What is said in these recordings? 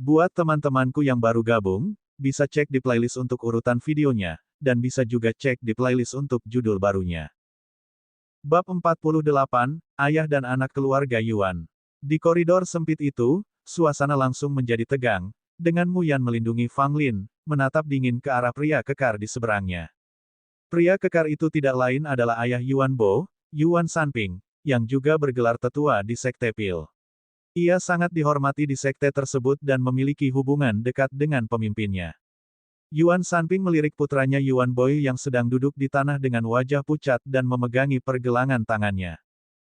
Buat teman-temanku yang baru gabung, bisa cek di playlist untuk urutan videonya, dan bisa juga cek di playlist untuk judul barunya. Bab 48, Ayah dan Anak Keluarga Yuan. Di koridor sempit itu, suasana langsung menjadi tegang, dengan Mu Yan melindungi Fang Lin, menatap dingin ke arah pria kekar di seberangnya. Pria kekar itu tidak lain adalah ayah Yuan Bo, Yuan Sanping, yang juga bergelar tetua di Sekte Pil. Ia sangat dihormati di sekte tersebut dan memiliki hubungan dekat dengan pemimpinnya. Yuan Sanping melirik putranya Yuan Boy yang sedang duduk di tanah dengan wajah pucat dan memegangi pergelangan tangannya.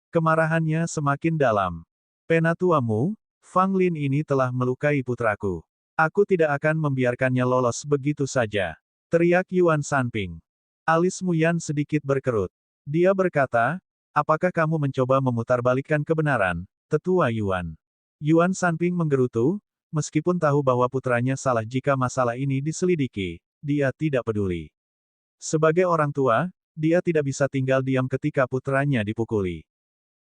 Kemarahannya semakin dalam. Penatuamu, Fang Lin ini telah melukai putraku. Aku tidak akan membiarkannya lolos begitu saja. Teriak Yuan Sanping. Alis Mu Yan sedikit berkerut. Dia berkata, apakah kamu mencoba memutarbalikkan kebenaran, Tetua Yuan? Yuan Sanping menggerutu, meskipun tahu bahwa putranya salah jika masalah ini diselidiki, dia tidak peduli. Sebagai orang tua, dia tidak bisa tinggal diam ketika putranya dipukuli.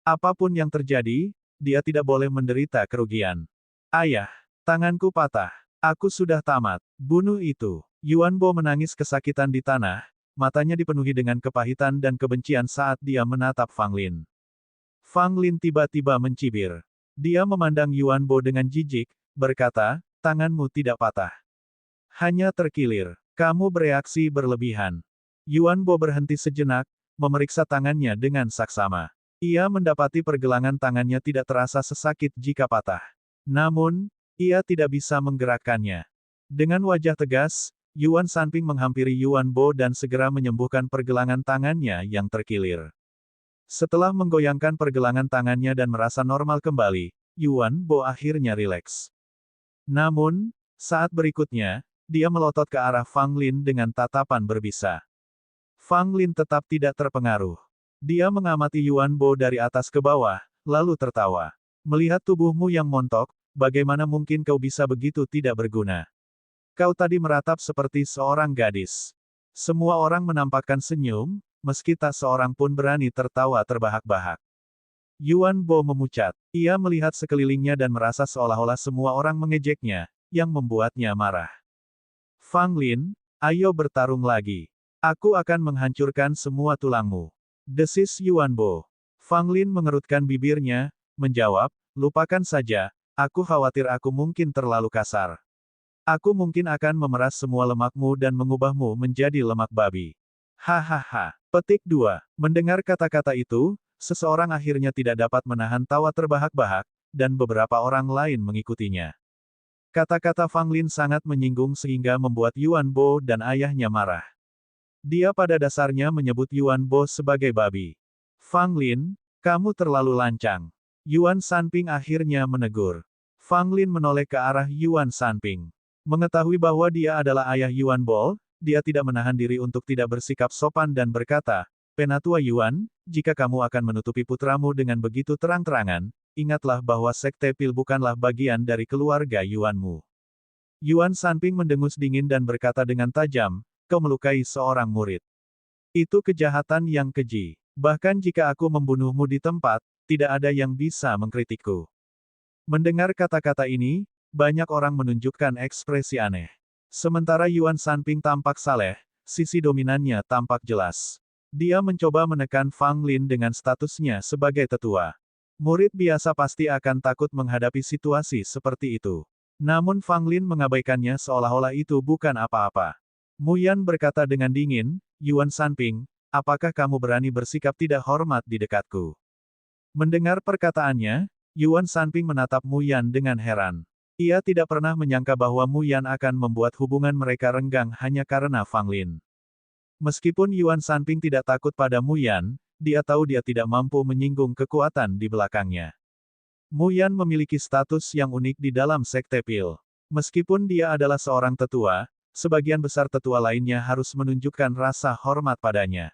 Apapun yang terjadi, dia tidak boleh menderita kerugian. Ayah, tanganku patah. Aku sudah tamat. Bunuh itu. Yuan Bo menangis kesakitan di tanah, matanya dipenuhi dengan kepahitan dan kebencian saat dia menatap Fang Lin. Fang Lin tiba-tiba mencibir. Dia memandang Yuan Bo dengan jijik, berkata, tanganmu tidak patah. Hanya terkilir. Kamu bereaksi berlebihan. Yuan Bo berhenti sejenak, memeriksa tangannya dengan saksama. Ia mendapati pergelangan tangannya tidak terasa sesakit jika patah. Namun, ia tidak bisa menggerakkannya. Dengan wajah tegas, Yuan Sanping menghampiri Yuan Bo dan segera menyembuhkan pergelangan tangannya yang terkilir. Setelah menggoyangkan pergelangan tangannya dan merasa normal kembali, Yuan Bo akhirnya rileks. Namun, saat berikutnya, dia melotot ke arah Fang Lin dengan tatapan berbisa. Fang Lin tetap tidak terpengaruh. Dia mengamati Yuan Bo dari atas ke bawah, lalu tertawa. Melihat tubuhmu yang montok, bagaimana mungkin kau bisa begitu tidak berguna? Kau tadi meratap seperti seorang gadis. Semua orang menampakkan senyum, meski tak seorang pun berani tertawa terbahak-bahak. Yuan Bo memucat. Ia melihat sekelilingnya dan merasa seolah-olah semua orang mengejeknya, yang membuatnya marah. Fang Lin, ayo bertarung lagi. Aku akan menghancurkan semua tulangmu. Desis Yuan Bo. Fang Lin mengerutkan bibirnya, menjawab, lupakan saja, aku khawatir aku mungkin terlalu kasar. Aku mungkin akan memeras semua lemakmu dan mengubahmu menjadi lemak babi. Hahaha. Petik 2. Mendengar kata-kata itu, seseorang akhirnya tidak dapat menahan tawa terbahak-bahak, dan beberapa orang lain mengikutinya. Kata-kata Fang Lin sangat menyinggung sehingga membuat Yuan Bo dan ayahnya marah. Dia pada dasarnya menyebut Yuan Bo sebagai babi. Fang Lin, kamu terlalu lancang. Yuan Sanping akhirnya menegur. Fang Lin menoleh ke arah Yuan Sanping. Mengetahui bahwa dia adalah ayah Yuan Bo, dia tidak menahan diri untuk tidak bersikap sopan dan berkata, Penatua Yuan, jika kamu akan menutupi putramu dengan begitu terang-terangan, ingatlah bahwa Sekte Pil bukanlah bagian dari keluarga Yuanmu. Yuan Sanping mendengus dingin dan berkata dengan tajam, kau melukai seorang murid. Itu kejahatan yang keji. Bahkan jika aku membunuhmu di tempat, tidak ada yang bisa mengkritikku. Mendengar kata-kata ini, banyak orang menunjukkan ekspresi aneh. Sementara Yuan Sanping tampak saleh, sisi dominannya tampak jelas. Dia mencoba menekan Fang Lin dengan statusnya sebagai tetua. Murid biasa pasti akan takut menghadapi situasi seperti itu. Namun Fang Lin mengabaikannya seolah-olah itu bukan apa-apa. Mu Yan berkata dengan dingin, Yuan Sanping, apakah kamu berani bersikap tidak hormat di dekatku? Mendengar perkataannya, Yuan Sanping menatap Mu Yan dengan heran. Ia tidak pernah menyangka bahwa Mu Yan akan membuat hubungan mereka renggang hanya karena Fang Lin. Meskipun Yuan Sanping tidak takut pada Mu Yan, dia tahu dia tidak mampu menyinggung kekuatan di belakangnya. Mu Yan memiliki status yang unik di dalam Sekte Pil. Meskipun dia adalah seorang tetua, sebagian besar tetua lainnya harus menunjukkan rasa hormat padanya.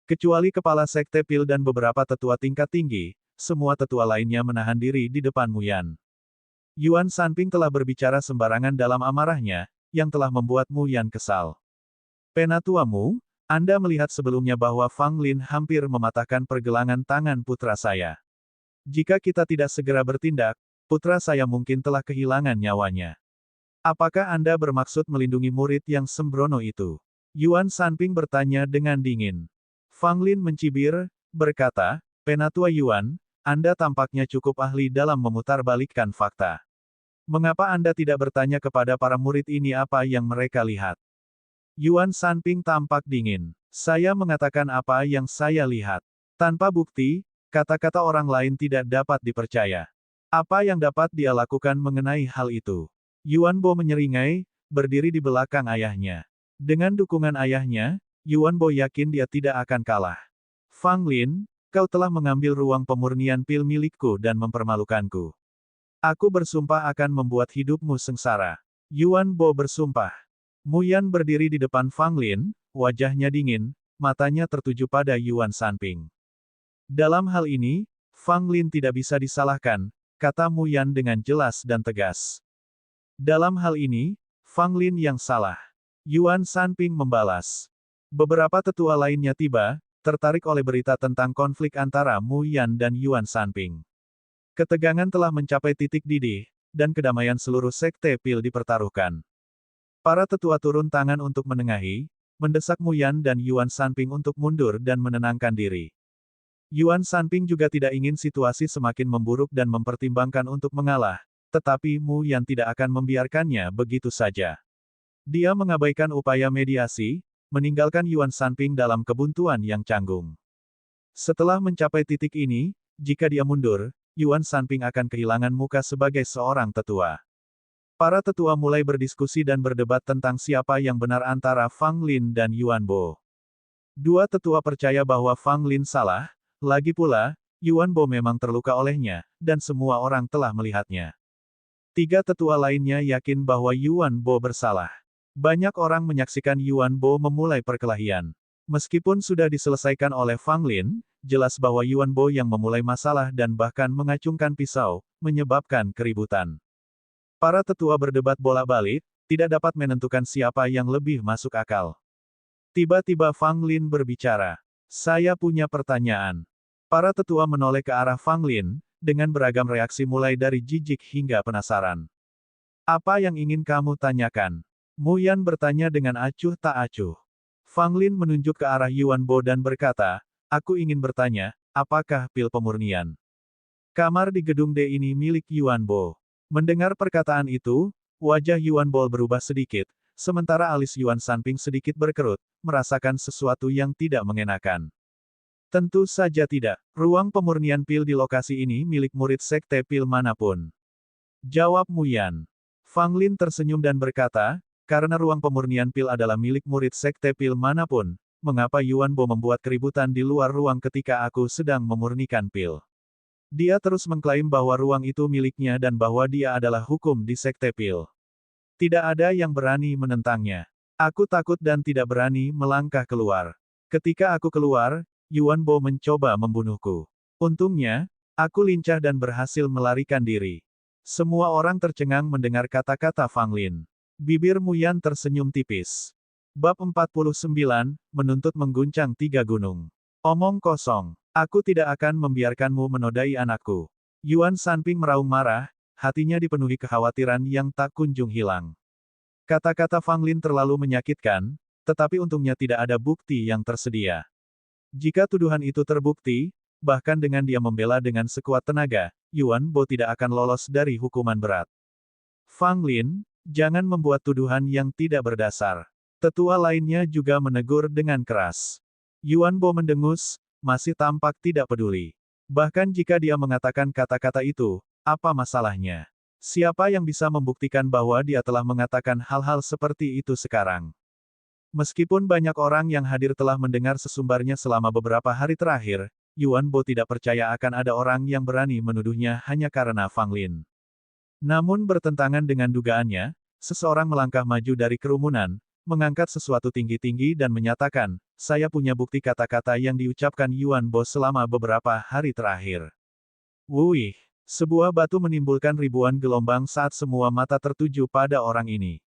Kecuali kepala Sekte Pil dan beberapa tetua tingkat tinggi, semua tetua lainnya menahan diri di depan Mu Yan. Yuan Sanping telah berbicara sembarangan dalam amarahnya, yang telah membuat Mu Yan kesal. Penatuamu, Anda melihat sebelumnya bahwa Fang Lin hampir mematahkan pergelangan tangan putra saya. Jika kita tidak segera bertindak, putra saya mungkin telah kehilangan nyawanya. Apakah Anda bermaksud melindungi murid yang sembrono itu? Yuan Sanping bertanya dengan dingin. Fang Lin mencibir, berkata, Penatua Yuan, Anda tampaknya cukup ahli dalam memutarbalikkan fakta. Mengapa Anda tidak bertanya kepada para murid ini apa yang mereka lihat? Yuan Sanping tampak dingin. Saya mengatakan apa yang saya lihat. Tanpa bukti, kata-kata orang lain tidak dapat dipercaya. Apa yang dapat dia lakukan mengenai hal itu? Yuan Bo menyeringai, berdiri di belakang ayahnya. Dengan dukungan ayahnya, Yuan Bo yakin dia tidak akan kalah. Fang Lin, kau telah mengambil ruang pemurnian pil milikku dan mempermalukanku. Aku bersumpah akan membuat hidupmu sengsara. Yuan Bo bersumpah. Mu Yan berdiri di depan Fang Lin, wajahnya dingin, matanya tertuju pada Yuan Sanping. Dalam hal ini, Fang Lin tidak bisa disalahkan, kata Mu Yan dengan jelas dan tegas. Dalam hal ini, Fang Lin yang salah. Yuan Sanping membalas. Beberapa tetua lainnya tiba, tertarik oleh berita tentang konflik antara Mu Yan dan Yuan Sanping. Ketegangan telah mencapai titik didih, dan kedamaian seluruh sekte pil dipertaruhkan. Para tetua turun tangan untuk menengahi, mendesak Mu Yan dan Yuan Sanping untuk mundur dan menenangkan diri. Yuan Sanping juga tidak ingin situasi semakin memburuk dan mempertimbangkan untuk mengalah, tetapi Mu Yan tidak akan membiarkannya begitu saja. Dia mengabaikan upaya mediasi, meninggalkan Yuan Sanping dalam kebuntuan yang canggung. Setelah mencapai titik ini, jika dia mundur, Yuan Sanping akan kehilangan muka sebagai seorang tetua. Para tetua mulai berdiskusi dan berdebat tentang siapa yang benar antara Fang Lin dan Yuan Bo. Dua tetua percaya bahwa Fang Lin salah, lagi pula, Yuan Bo memang terluka olehnya, dan semua orang telah melihatnya. Tiga tetua lainnya yakin bahwa Yuan Bo bersalah. Banyak orang menyaksikan Yuan Bo memulai perkelahian. Meskipun sudah diselesaikan oleh Fang Lin, jelas bahwa Yuan Bo yang memulai masalah dan bahkan mengacungkan pisau, menyebabkan keributan. Para tetua berdebat bolak-balik, tidak dapat menentukan siapa yang lebih masuk akal. Tiba-tiba Fang Lin berbicara. Saya punya pertanyaan. Para tetua menoleh ke arah Fang Lin, dengan beragam reaksi mulai dari jijik hingga penasaran. Apa yang ingin kamu tanyakan? Mu Yan bertanya dengan acuh tak acuh. Fang Lin menunjuk ke arah Yuan Bo dan berkata, aku ingin bertanya, apakah pil pemurnian? Kamar di gedung D ini milik Yuan Bo. Mendengar perkataan itu, wajah Yuan Bo berubah sedikit, sementara alis Yuan Sanping sedikit berkerut, merasakan sesuatu yang tidak mengenakan. Tentu saja tidak. Ruang pemurnian pil di lokasi ini milik murid sekte pil manapun. Jawab Mu Yan. Fang Lin tersenyum dan berkata, karena ruang pemurnian pil adalah milik murid sekte pil manapun, mengapa Yuan Bo membuat keributan di luar ruang ketika aku sedang memurnikan pil? Dia terus mengklaim bahwa ruang itu miliknya dan bahwa dia adalah hukum di sekte pil. Tidak ada yang berani menentangnya. Aku takut dan tidak berani melangkah keluar. Ketika aku keluar, Yuan Bo mencoba membunuhku. Untungnya, aku lincah dan berhasil melarikan diri. Semua orang tercengang mendengar kata-kata Fang Lin. Bibir Mu Yan tersenyum tipis. Bab 49, menuntut mengguncang 3 gunung. Omong kosong. Aku tidak akan membiarkanmu menodai anakku. Yuan Sanping meraung marah, hatinya dipenuhi kekhawatiran yang tak kunjung hilang. Kata-kata Fang Lin terlalu menyakitkan, tetapi untungnya tidak ada bukti yang tersedia. Jika tuduhan itu terbukti, bahkan dengan dia membela dengan sekuat tenaga, Yuan Bo tidak akan lolos dari hukuman berat. Fang Lin, jangan membuat tuduhan yang tidak berdasar. Tetua lainnya juga menegur dengan keras. Yuan Bo mendengus, masih tampak tidak peduli. Bahkan jika dia mengatakan kata-kata itu, apa masalahnya? Siapa yang bisa membuktikan bahwa dia telah mengatakan hal-hal seperti itu sekarang? Meskipun banyak orang yang hadir telah mendengar sesumbarnya selama beberapa hari terakhir, Yuan Bo tidak percaya akan ada orang yang berani menuduhnya hanya karena Fang Lin. Namun bertentangan dengan dugaannya, seseorang melangkah maju dari kerumunan, mengangkat sesuatu tinggi-tinggi dan menyatakan, saya punya bukti kata-kata yang diucapkan Yuan Bo selama beberapa hari terakhir. Wuih, sebuah batu menimbulkan ribuan gelombang saat semua mata tertuju pada orang ini.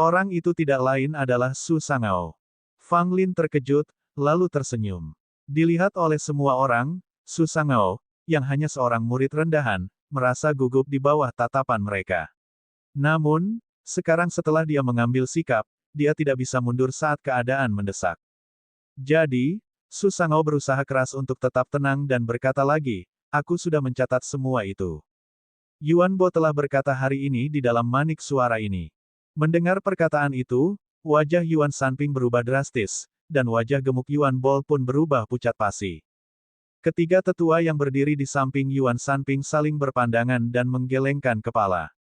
Orang itu tidak lain adalah Su Sangao. Fang Lin terkejut, lalu tersenyum. Dilihat oleh semua orang, Su Sangao, yang hanya seorang murid rendahan, merasa gugup di bawah tatapan mereka. Namun, sekarang setelah dia mengambil sikap, dia tidak bisa mundur saat keadaan mendesak. Jadi, Su Sangao berusaha keras untuk tetap tenang dan berkata lagi, aku sudah mencatat semua itu. Yuan Bo telah berkata hari ini di dalam manik suara ini. Mendengar perkataan itu, wajah Yuan Sanping berubah drastis, dan wajah gemuk Yuan Bo pun berubah pucat pasi. Ketiga tetua yang berdiri di samping Yuan Sanping saling berpandangan dan menggelengkan kepala.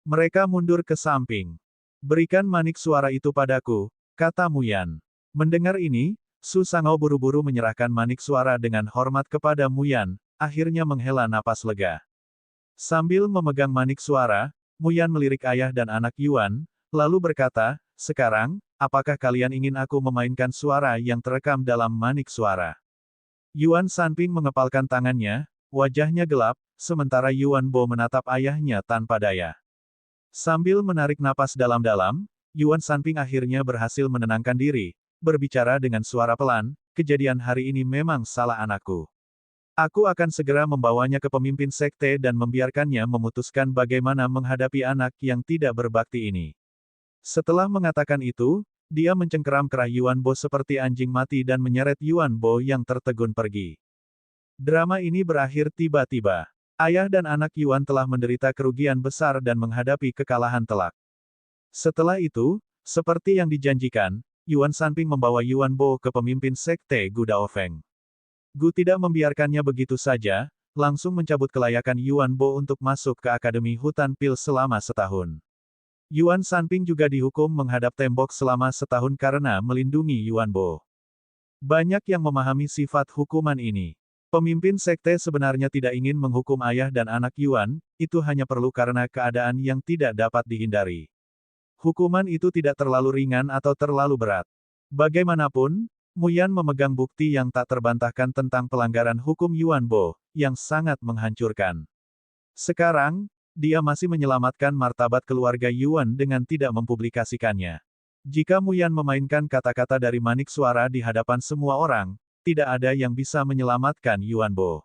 Mereka mundur ke samping. Berikan manik suara itu padaku, kata Mu Yan. Mendengar ini, Su Sangao buru-buru menyerahkan manik suara dengan hormat kepada Mu Yan, akhirnya menghela napas lega. Sambil memegang manik suara, Mu Yan melirik ayah dan anak Yuan, lalu berkata, sekarang, apakah kalian ingin aku memainkan suara yang terekam dalam manik suara? Yuan Sanping mengepalkan tangannya, wajahnya gelap, sementara Yuan Bo menatap ayahnya tanpa daya. Sambil menarik napas dalam-dalam, Yuan Sanping akhirnya berhasil menenangkan diri, berbicara dengan suara pelan, kejadian hari ini memang salah anakku. Aku akan segera membawanya ke pemimpin sekte dan membiarkannya memutuskan bagaimana menghadapi anak yang tidak berbakti ini. Setelah mengatakan itu, dia mencengkeram kerah Yuan Bo seperti anjing mati dan menyeret Yuan Bo yang tertegun pergi. Drama ini berakhir tiba-tiba. Ayah dan anak Yuan telah menderita kerugian besar dan menghadapi kekalahan telak. Setelah itu, seperti yang dijanjikan, Yuan Sanping membawa Yuan Bo ke pemimpin sekte Gu Daofeng. Gu tidak membiarkannya begitu saja, langsung mencabut kelayakan Yuan Bo untuk masuk ke Akademi Hutan Pil selama setahun. Yuan Sanping juga dihukum menghadap tembok selama setahun karena melindungi Yuan Bo. Banyak yang memahami sifat hukuman ini. Pemimpin sekte sebenarnya tidak ingin menghukum ayah dan anak Yuan, itu hanya perlu karena keadaan yang tidak dapat dihindari. Hukuman itu tidak terlalu ringan atau terlalu berat. Bagaimanapun, Mu Yan memegang bukti yang tak terbantahkan tentang pelanggaran hukum Yuan Bo, yang sangat menghancurkan. Sekarang, dia masih menyelamatkan martabat keluarga Yuan dengan tidak mempublikasikannya. Jika Mu Yan memainkan kata-kata dari manik suara di hadapan semua orang, tidak ada yang bisa menyelamatkan Yuan Bo.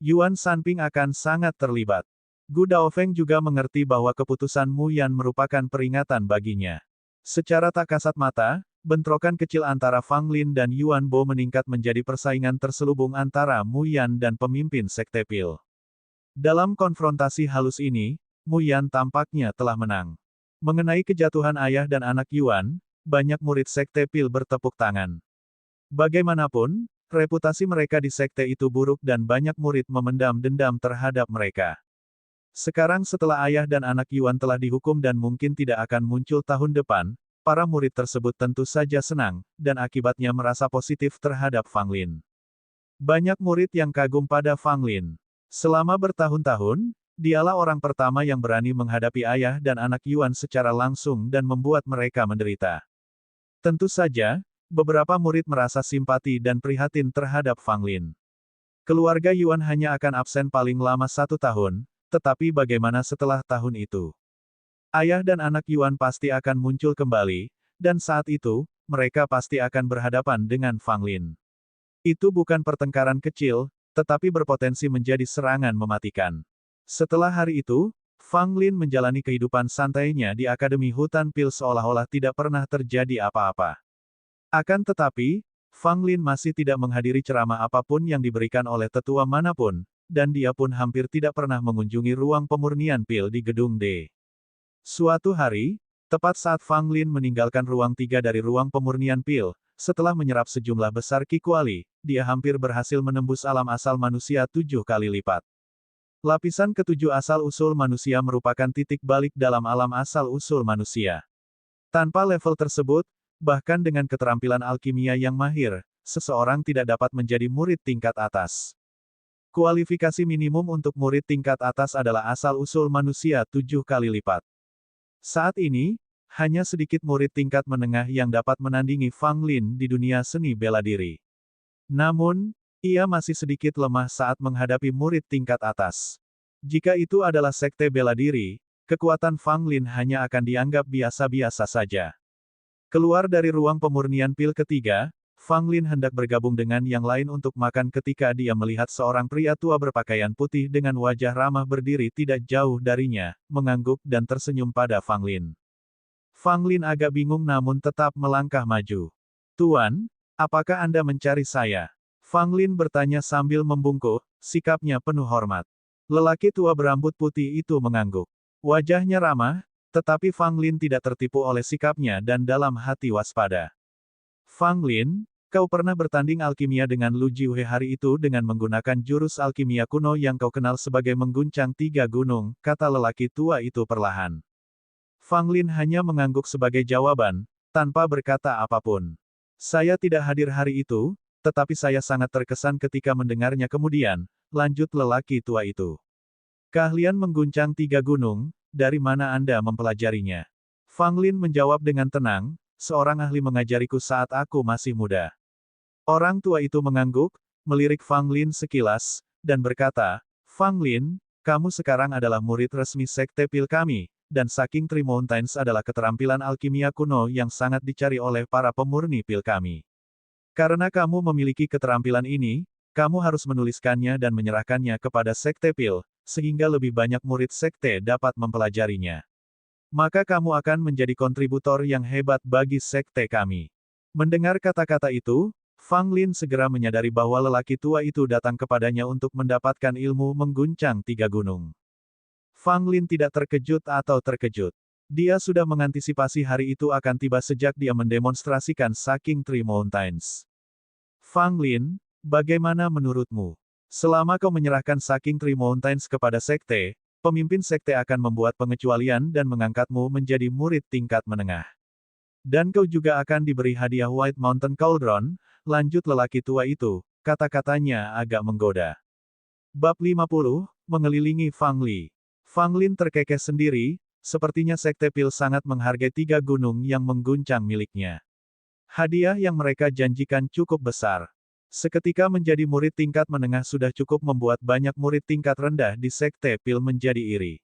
Yuan Sanping akan sangat terlibat. Gu Daofeng juga mengerti bahwa keputusan Mu Yan merupakan peringatan baginya. Secara tak kasat mata, bentrokan kecil antara Fang Lin dan Yuan Bo meningkat menjadi persaingan terselubung antara Mu Yan dan pemimpin sekte Pil. Dalam konfrontasi halus ini, Mu Yan tampaknya telah menang. Mengenai kejatuhan ayah dan anak Yuan, banyak murid sekte Pil bertepuk tangan. Bagaimanapun, reputasi mereka di sekte itu buruk dan banyak murid memendam dendam terhadap mereka. Sekarang setelah ayah dan anak Yuan telah dihukum dan mungkin tidak akan muncul tahun depan, para murid tersebut tentu saja senang, dan akibatnya merasa positif terhadap Fang Lin. Banyak murid yang kagum pada Fang Lin. Selama bertahun-tahun, dialah orang pertama yang berani menghadapi ayah dan anak Yuan secara langsung dan membuat mereka menderita. Tentu saja, beberapa murid merasa simpati dan prihatin terhadap Fang Lin. Keluarga Yuan hanya akan absen paling lama 1 tahun, tetapi bagaimana setelah tahun itu? Ayah dan anak Yuan pasti akan muncul kembali, dan saat itu, mereka pasti akan berhadapan dengan Fang Lin. Itu bukan pertengkaran kecil, tetapi berpotensi menjadi serangan mematikan. Setelah hari itu, Fang Lin menjalani kehidupan santainya di Akademi Hutan Pil seolah-olah tidak pernah terjadi apa-apa. Akan tetapi, Fang Lin masih tidak menghadiri ceramah apapun yang diberikan oleh tetua manapun, dan dia pun hampir tidak pernah mengunjungi ruang pemurnian pil di gedung D. Suatu hari, tepat saat Fang Lin meninggalkan ruang 3 dari ruang pemurnian pil, setelah menyerap sejumlah besar Qi Kuali, dia hampir berhasil menembus alam asal manusia 7 kali lipat. Lapisan ke-7 asal-usul manusia merupakan titik balik dalam alam asal-usul manusia. Tanpa level tersebut, bahkan dengan keterampilan alkimia yang mahir, seseorang tidak dapat menjadi murid tingkat atas. Kualifikasi minimum untuk murid tingkat atas adalah asal-usul manusia 7 kali lipat. Saat ini, hanya sedikit murid tingkat menengah yang dapat menandingi Fang Lin di dunia seni bela diri. Namun, ia masih sedikit lemah saat menghadapi murid tingkat atas. Jika itu adalah sekte bela diri, kekuatan Fang Lin hanya akan dianggap biasa-biasa saja. Keluar dari ruang pemurnian pil ketiga, Fang Lin hendak bergabung dengan yang lain untuk makan ketika dia melihat seorang pria tua berpakaian putih dengan wajah ramah berdiri tidak jauh darinya, mengangguk dan tersenyum pada Fang Lin. Fang Lin agak bingung namun tetap melangkah maju. "Tuan, apakah Anda mencari saya?" Fang Lin bertanya sambil membungkuk, sikapnya penuh hormat. Lelaki tua berambut putih itu mengangguk. Wajahnya ramah, tetapi Fang Lin tidak tertipu oleh sikapnya dan dalam hati waspada. "Fang Lin, kau pernah bertanding alkimia dengan Lu Jiuhe hari itu dengan menggunakan jurus alkimia kuno yang kau kenal sebagai mengguncang 3 gunung," kata lelaki tua itu perlahan. Fang Lin hanya mengangguk sebagai jawaban, tanpa berkata apapun. "Saya tidak hadir hari itu, tetapi saya sangat terkesan ketika mendengarnya kemudian," lanjut lelaki tua itu. "Keahlian mengguncang 3 gunung, dari mana Anda mempelajarinya?" Fang Lin menjawab dengan tenang, "Seorang ahli mengajariku saat aku masih muda." Orang tua itu mengangguk, melirik Fang Lin sekilas, dan berkata, "Fang Lin, kamu sekarang adalah murid resmi Sekte Pil kami, dan Saking Tree Mountains adalah keterampilan alkimia kuno yang sangat dicari oleh para pemurni pil kami. Karena kamu memiliki keterampilan ini, kamu harus menuliskannya dan menyerahkannya kepada Sekte Pil, sehingga lebih banyak murid Sekte dapat mempelajarinya. Maka kamu akan menjadi kontributor yang hebat bagi Sekte kami." Mendengar kata-kata itu, Fang Lin segera menyadari bahwa lelaki tua itu datang kepadanya untuk mendapatkan ilmu mengguncang 3 gunung. Fang Lin tidak terkejut atau terkejut. Dia sudah mengantisipasi hari itu akan tiba sejak dia mendemonstrasikan Saking Tree Mountains. "Fang Lin, bagaimana menurutmu? Selama kau menyerahkan Saking Tree Mountains kepada sekte, pemimpin sekte akan membuat pengecualian dan mengangkatmu menjadi murid tingkat menengah. Dan kau juga akan diberi hadiah White Mountain Cauldron," lanjut lelaki tua itu, kata-katanya agak menggoda. Bab 50, mengelilingi Fang Li. Fang Lin terkekeh sendiri, sepertinya Sekte Pil sangat menghargai 3 gunung yang mengguncang miliknya. Hadiah yang mereka janjikan cukup besar. Seketika menjadi murid tingkat menengah sudah cukup membuat banyak murid tingkat rendah di Sekte Pil menjadi iri.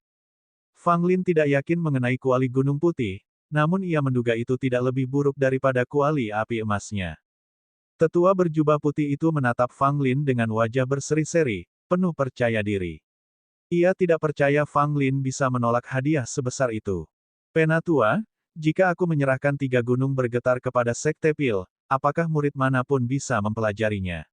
Fang Lin tidak yakin mengenai kuali Gunung Putih, namun ia menduga itu tidak lebih buruk daripada kuali api emasnya. Tetua berjubah putih itu menatap Fang Lin dengan wajah berseri-seri, penuh percaya diri. Ia tidak percaya Fang Lin bisa menolak hadiah sebesar itu. "Penatua, jika aku menyerahkan 3 gunung bergetar kepada Sekte Pil, apakah murid manapun bisa mempelajarinya?"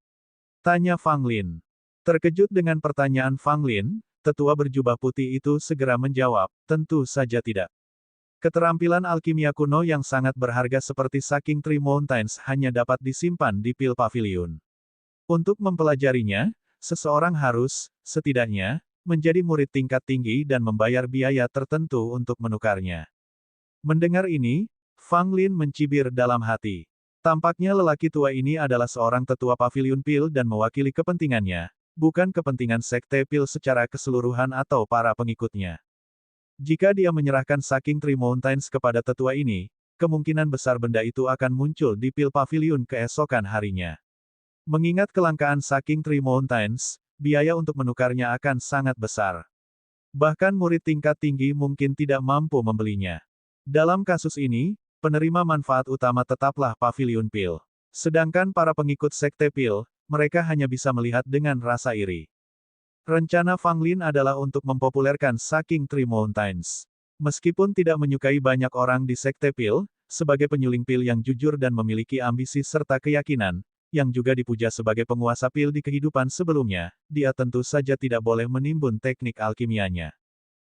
tanya Fang Lin. Terkejut dengan pertanyaan Fang Lin, tetua berjubah putih itu segera menjawab, "Tentu saja tidak. Keterampilan alkimia kuno yang sangat berharga seperti Saking Tree Mountains hanya dapat disimpan di Pil Pavilion. Untuk mempelajarinya, seseorang harus, setidaknya, menjadi murid tingkat tinggi dan membayar biaya tertentu untuk menukarnya." Mendengar ini, Fang Lin mencibir dalam hati. Tampaknya lelaki tua ini adalah seorang tetua Pavilion Pil dan mewakili kepentingannya, bukan kepentingan Sekte Pil secara keseluruhan atau para pengikutnya. Jika dia menyerahkan Saking Tree Mountains kepada tetua ini, kemungkinan besar benda itu akan muncul di Pil Pavilion keesokan harinya. Mengingat kelangkaan Saking Tree Mountains, biaya untuk menukarnya akan sangat besar. Bahkan murid tingkat tinggi mungkin tidak mampu membelinya. Dalam kasus ini, penerima manfaat utama tetaplah Pavilion Pil. Sedangkan para pengikut Sekte Pil, mereka hanya bisa melihat dengan rasa iri. Rencana Fang Lin adalah untuk mempopulerkan Saking Tree Mountains. Meskipun tidak menyukai banyak orang di Sekte Pil, sebagai penyuling pil yang jujur dan memiliki ambisi serta keyakinan, yang juga dipuja sebagai penguasa pil di kehidupan sebelumnya, dia tentu saja tidak boleh menimbun teknik alkimianya.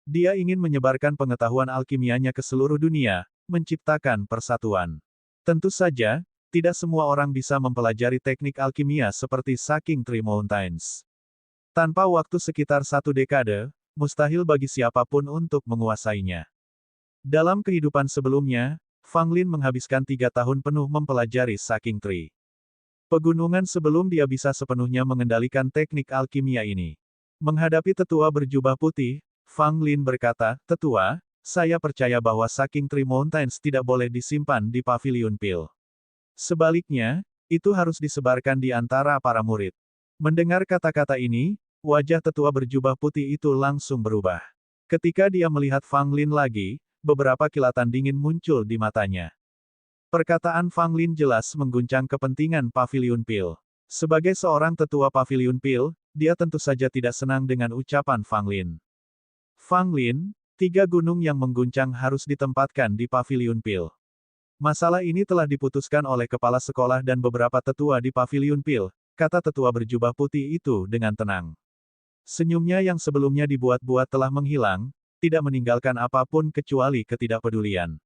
Dia ingin menyebarkan pengetahuan alkimianya ke seluruh dunia, menciptakan persatuan. Tentu saja, tidak semua orang bisa mempelajari teknik alkimia seperti Saking Tree Mountains. Tanpa waktu sekitar 1 dekade, mustahil bagi siapapun untuk menguasainya. Dalam kehidupan sebelumnya, Fang Lin menghabiskan 3 tahun penuh mempelajari Saking Tree. Pegunungan sebelum dia bisa sepenuhnya mengendalikan teknik alkimia ini. Menghadapi tetua berjubah putih, Fang Lin berkata, "Tetua, saya percaya bahwa Saking Tree Mountains tidak boleh disimpan di Pavilion Pil. Sebaliknya, itu harus disebarkan di antara para murid." Mendengar kata-kata ini, wajah tetua berjubah putih itu langsung berubah. Ketika dia melihat Fang Lin lagi, beberapa kilatan dingin muncul di matanya. Perkataan Fang Lin jelas mengguncang kepentingan Paviliun Pil. Sebagai seorang tetua Paviliun Pil, dia tentu saja tidak senang dengan ucapan Fang Lin. Fang Lin, 3 gunung yang mengguncang harus ditempatkan di Paviliun Pil. Masalah ini telah diputuskan oleh kepala sekolah dan beberapa tetua di Paviliun Pil, kata tetua berjubah putih itu dengan tenang. Senyumnya yang sebelumnya dibuat-buat telah menghilang, tidak meninggalkan apapun kecuali ketidakpedulian.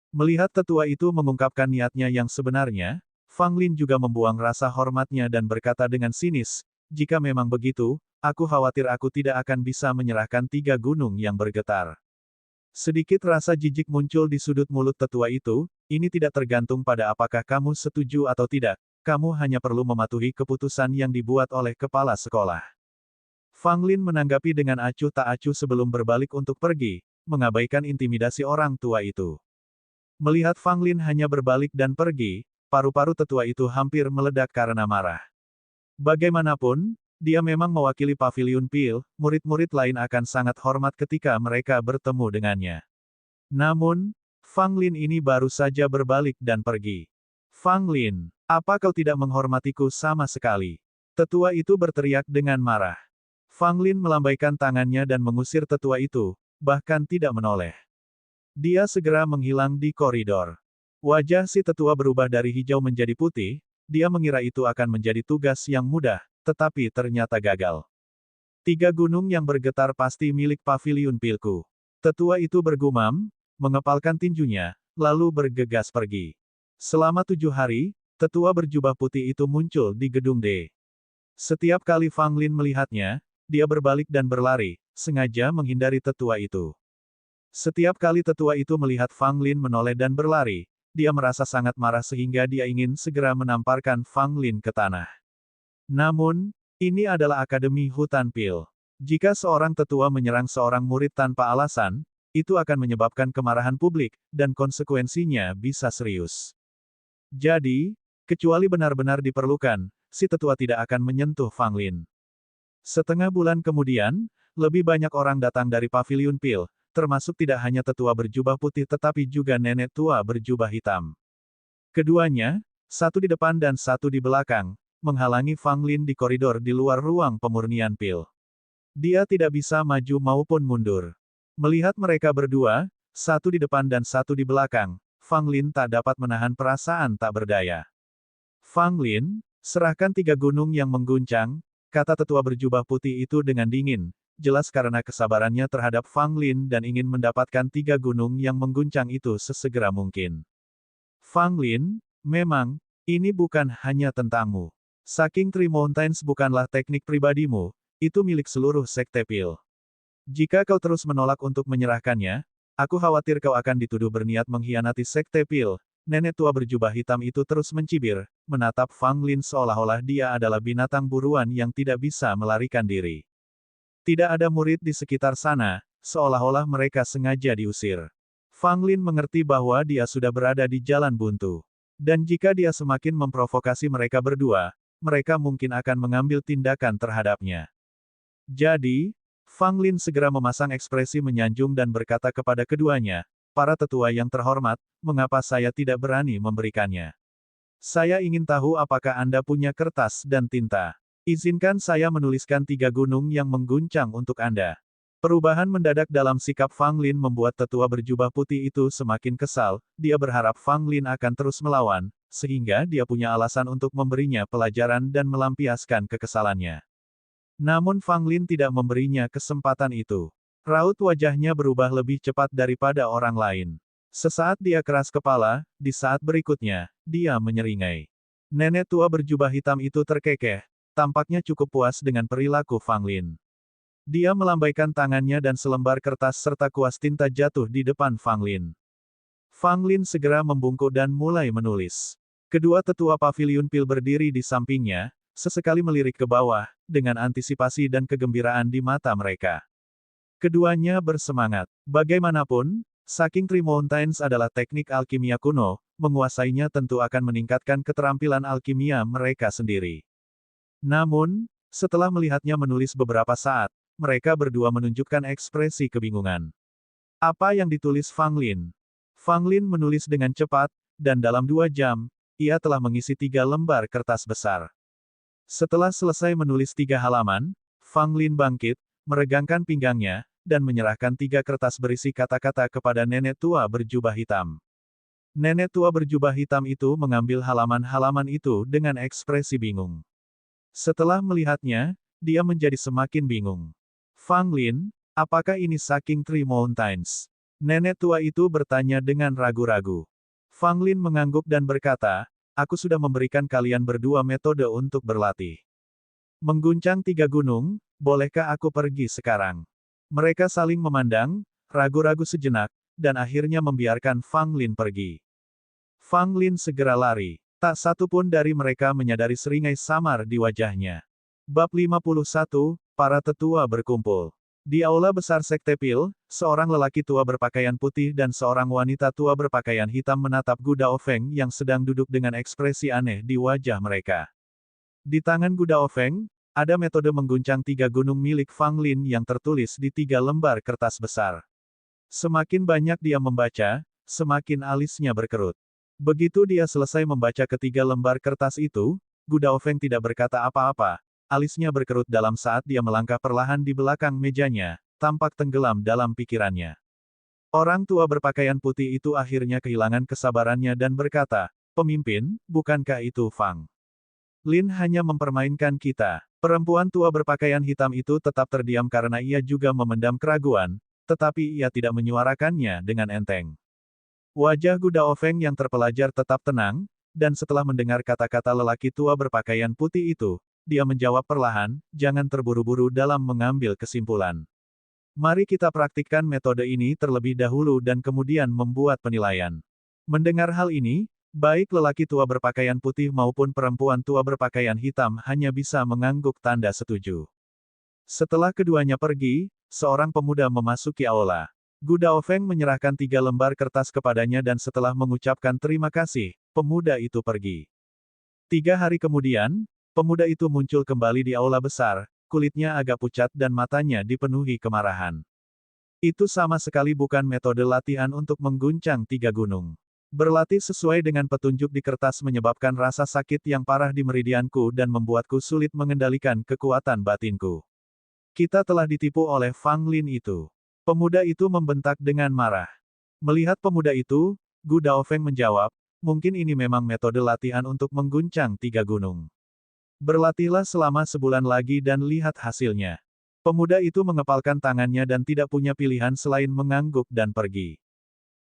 Melihat tetua itu mengungkapkan niatnya yang sebenarnya, Fang Lin juga membuang rasa hormatnya dan berkata dengan sinis, jika memang begitu, aku khawatir aku tidak akan bisa menyerahkan 3 gunung yang bergetar. Sedikit rasa jijik muncul di sudut mulut tetua itu, ini tidak tergantung pada apakah kamu setuju atau tidak, kamu hanya perlu mematuhi keputusan yang dibuat oleh kepala sekolah. Fang Lin menanggapi dengan acuh tak acuh sebelum berbalik untuk pergi, mengabaikan intimidasi orang tua itu. Melihat Fang Lin hanya berbalik dan pergi, paru-paru tetua itu hampir meledak karena marah. Bagaimanapun, dia memang mewakili Paviliun Pil, murid-murid lain akan sangat hormat ketika mereka bertemu dengannya. Namun, Fang Lin ini baru saja berbalik dan pergi. Fang Lin, apa kau tidak menghormatiku sama sekali? Tetua itu berteriak dengan marah. Fang Lin melambaikan tangannya dan mengusir tetua itu, bahkan tidak menoleh. Dia segera menghilang di koridor. Wajah si tetua berubah dari hijau menjadi putih, dia mengira itu akan menjadi tugas yang mudah, tetapi ternyata gagal. 3 gunung yang bergetar pasti milik Paviliun Pilku. Tetua itu bergumam, mengepalkan tinjunya, lalu bergegas pergi. Selama 7 hari, tetua berjubah putih itu muncul di gedung D. Setiap kali Fang Lin melihatnya, dia berbalik dan berlari, sengaja menghindari tetua itu. Setiap kali tetua itu melihat Fang Lin menoleh dan berlari, dia merasa sangat marah sehingga dia ingin segera menamparkan Fang Lin ke tanah. Namun, ini adalah Akademi Hutan Pil. Jika seorang tetua menyerang seorang murid tanpa alasan, itu akan menyebabkan kemarahan publik, dan konsekuensinya bisa serius. Jadi, kecuali benar-benar diperlukan, si tetua tidak akan menyentuh Fang Lin. Setengah bulan kemudian, lebih banyak orang datang dari Paviliun Pil, termasuk tidak hanya tetua berjubah putih tetapi juga nenek tua berjubah hitam. Keduanya, satu di depan dan satu di belakang, menghalangi Fang Lin di koridor di luar ruang pemurnian pil. Dia tidak bisa maju maupun mundur. Melihat mereka berdua, satu di depan dan satu di belakang, Fang Lin tak dapat menahan perasaan tak berdaya. Fang Lin, serahkan 3 gunung yang mengguncang, kata tetua berjubah putih itu dengan dingin, jelas karena kesabarannya terhadap Fang Lin dan ingin mendapatkan 3 gunung yang mengguncang itu sesegera mungkin. Fang Lin, memang, ini bukan hanya tentangmu. Saking Three Mountains bukanlah teknik pribadimu, itu milik seluruh sekte Pil. Jika kau terus menolak untuk menyerahkannya, aku khawatir kau akan dituduh berniat mengkhianati sekte Pil. Nenek tua berjubah hitam itu terus mencibir, menatap Fang Lin seolah-olah dia adalah binatang buruan yang tidak bisa melarikan diri. Tidak ada murid di sekitar sana, seolah-olah mereka sengaja diusir. Fang Lin mengerti bahwa dia sudah berada di jalan buntu. Dan jika dia semakin memprovokasi mereka berdua, mereka mungkin akan mengambil tindakan terhadapnya. Jadi, Fang Lin segera memasang ekspresi menyanjung dan berkata kepada keduanya, para tetua yang terhormat, mengapa saya tidak berani memberikannya? Saya ingin tahu apakah Anda punya kertas dan tinta. Izinkan saya menuliskan 3 gunung yang mengguncang untuk Anda. Perubahan mendadak dalam sikap Fang Lin membuat tetua berjubah putih itu semakin kesal, dia berharap Fang Lin akan terus melawan, sehingga dia punya alasan untuk memberinya pelajaran dan melampiaskan kekesalannya. Namun Fang Lin tidak memberinya kesempatan itu. Raut wajahnya berubah lebih cepat daripada orang lain. Sesaat dia keras kepala, di saat berikutnya, dia menyeringai. Nenek tua berjubah hitam itu terkekeh, tampaknya cukup puas dengan perilaku Fang Lin. Dia melambaikan tangannya dan selembar kertas serta kuas tinta jatuh di depan Fang Lin. Fang Lin segera membungkuk dan mulai menulis. Kedua tetua Paviliun Pil berdiri di sampingnya, sesekali melirik ke bawah, dengan antisipasi dan kegembiraan di mata mereka. Keduanya bersemangat. Bagaimanapun, saking Three Mountains adalah teknik alkimia kuno, menguasainya tentu akan meningkatkan keterampilan alkimia mereka sendiri. Namun, setelah melihatnya menulis beberapa saat, mereka berdua menunjukkan ekspresi kebingungan. Apa yang ditulis Fang Lin? Fang Lin menulis dengan cepat, dan dalam 2 jam, ia telah mengisi 3 lembar kertas besar. Setelah selesai menulis 3 halaman, Fang Lin bangkit, meregangkan pinggangnya, dan menyerahkan 3 kertas berisi kata-kata kepada nenek tua berjubah hitam. Nenek tua berjubah hitam itu mengambil halaman-halaman itu dengan ekspresi bingung. Setelah melihatnya, dia menjadi semakin bingung. Fang Lin, apakah ini saking Three Mountains? Nenek tua itu bertanya dengan ragu-ragu. Fang Lin mengangguk dan berkata, aku sudah memberikan kalian berdua metode untuk berlatih. Mengguncang 3 gunung, bolehkah aku pergi sekarang? Mereka saling memandang, ragu-ragu sejenak, dan akhirnya membiarkan Fang Lin pergi. Fang Lin segera lari. Tak satu pun dari mereka menyadari seringai samar di wajahnya. Bab 51, para tetua berkumpul. Di aula besar Sekte Pil, seorang lelaki tua berpakaian putih dan seorang wanita tua berpakaian hitam menatap Gu Daofeng yang sedang duduk dengan ekspresi aneh di wajah mereka. Di tangan Gu Daofeng, ada metode mengguncang 3 gunung milik Fang Lin yang tertulis di 3 lembar kertas besar. Semakin banyak dia membaca, semakin alisnya berkerut. Begitu dia selesai membaca ketiga lembar kertas itu, Gu Daofeng tidak berkata apa-apa, alisnya berkerut dalam saat dia melangkah perlahan di belakang mejanya, tampak tenggelam dalam pikirannya. Orang tua berpakaian putih itu akhirnya kehilangan kesabarannya dan berkata, pemimpin, bukankah itu Fang Lin hanya mempermainkan kita? Perempuan tua berpakaian hitam itu tetap terdiam karena ia juga memendam keraguan, tetapi ia tidak menyuarakannya dengan enteng. Wajah Gu Daofeng yang terpelajar tetap tenang, dan setelah mendengar kata-kata lelaki tua berpakaian putih itu, dia menjawab perlahan, jangan terburu-buru dalam mengambil kesimpulan. Mari kita praktikkan metode ini terlebih dahulu dan kemudian membuat penilaian. Mendengar hal ini, baik lelaki tua berpakaian putih maupun perempuan tua berpakaian hitam hanya bisa mengangguk tanda setuju. Setelah keduanya pergi, seorang pemuda memasuki aula. Gu Daofeng menyerahkan 3 lembar kertas kepadanya dan setelah mengucapkan terima kasih, pemuda itu pergi. 3 hari kemudian, pemuda itu muncul kembali di aula besar, kulitnya agak pucat dan matanya dipenuhi kemarahan. Itu sama sekali bukan metode latihan untuk mengguncang 3 gunung. Berlatih sesuai dengan petunjuk di kertas menyebabkan rasa sakit yang parah di meridianku dan membuatku sulit mengendalikan kekuatan batinku. Kita telah ditipu oleh Fang Lin itu. Pemuda itu membentak dengan marah. Melihat pemuda itu, Gu Daofeng menjawab, mungkin ini memang metode latihan untuk mengguncang 3 gunung. Berlatihlah selama sebulan lagi dan lihat hasilnya. Pemuda itu mengepalkan tangannya dan tidak punya pilihan selain mengangguk dan pergi.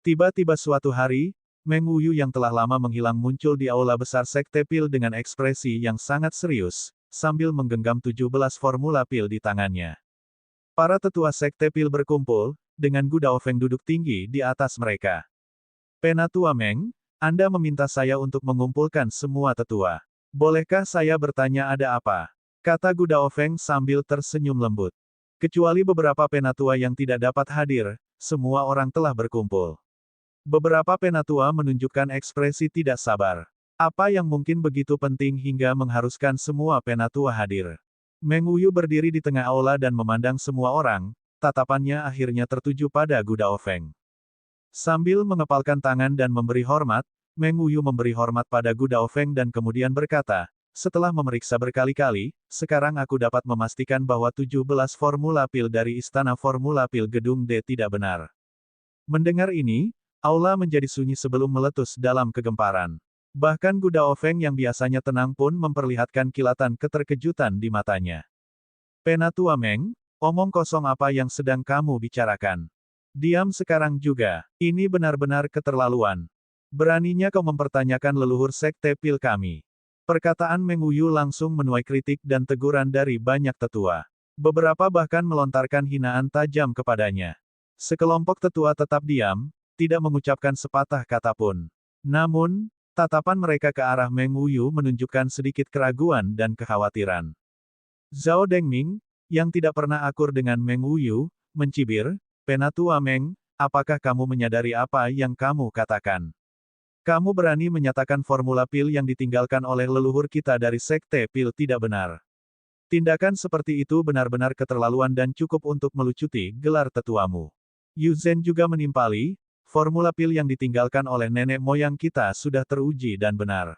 Tiba-tiba suatu hari, Meng Wuyu yang telah lama menghilang muncul di aula besar Sekte Pil dengan ekspresi yang sangat serius, sambil menggenggam 17 formula pil di tangannya. Para tetua Sekte Pil berkumpul, dengan Gu Daofeng duduk tinggi di atas mereka. Penatua Meng, Anda meminta saya untuk mengumpulkan semua tetua. Bolehkah saya bertanya ada apa? Kata Gu Daofeng sambil tersenyum lembut. Kecuali beberapa penatua yang tidak dapat hadir, semua orang telah berkumpul. Beberapa penatua menunjukkan ekspresi tidak sabar. Apa yang mungkin begitu penting hingga mengharuskan semua penatua hadir? Meng Wuyu berdiri di tengah aula dan memandang semua orang, tatapannya akhirnya tertuju pada Gu Daofeng. Sambil mengepalkan tangan dan memberi hormat, Meng Wuyu memberi hormat pada Gu Daofeng dan kemudian berkata, setelah memeriksa berkali-kali, sekarang aku dapat memastikan bahwa 17 formula pil dari Istana Formula Pil Gedung D tidak benar. Mendengar ini, aula menjadi sunyi sebelum meletus dalam kegemparan. Bahkan Gu Daofeng yang biasanya tenang pun memperlihatkan kilatan keterkejutan di matanya. Penatua Meng, omong kosong apa yang sedang kamu bicarakan? Diam sekarang juga, ini benar-benar keterlaluan. Beraninya kau mempertanyakan leluhur Sekte Pil kami. Perkataan Meng Wuyu langsung menuai kritik dan teguran dari banyak tetua. Beberapa bahkan melontarkan hinaan tajam kepadanya. Sekelompok tetua tetap diam, tidak mengucapkan sepatah kata pun. Namun, tatapan mereka ke arah Meng Wuyu menunjukkan sedikit keraguan dan kekhawatiran. Zhao Dengming, yang tidak pernah akur dengan Meng Wuyu, mencibir, Penatua Meng, apakah kamu menyadari apa yang kamu katakan? Kamu berani menyatakan formula pil yang ditinggalkan oleh leluhur kita dari Sekte Pil tidak benar. Tindakan seperti itu benar-benar keterlaluan dan cukup untuk melucuti gelar tetuamu. Yu Zhen juga menimpali, formula pil yang ditinggalkan oleh nenek moyang kita sudah teruji dan benar.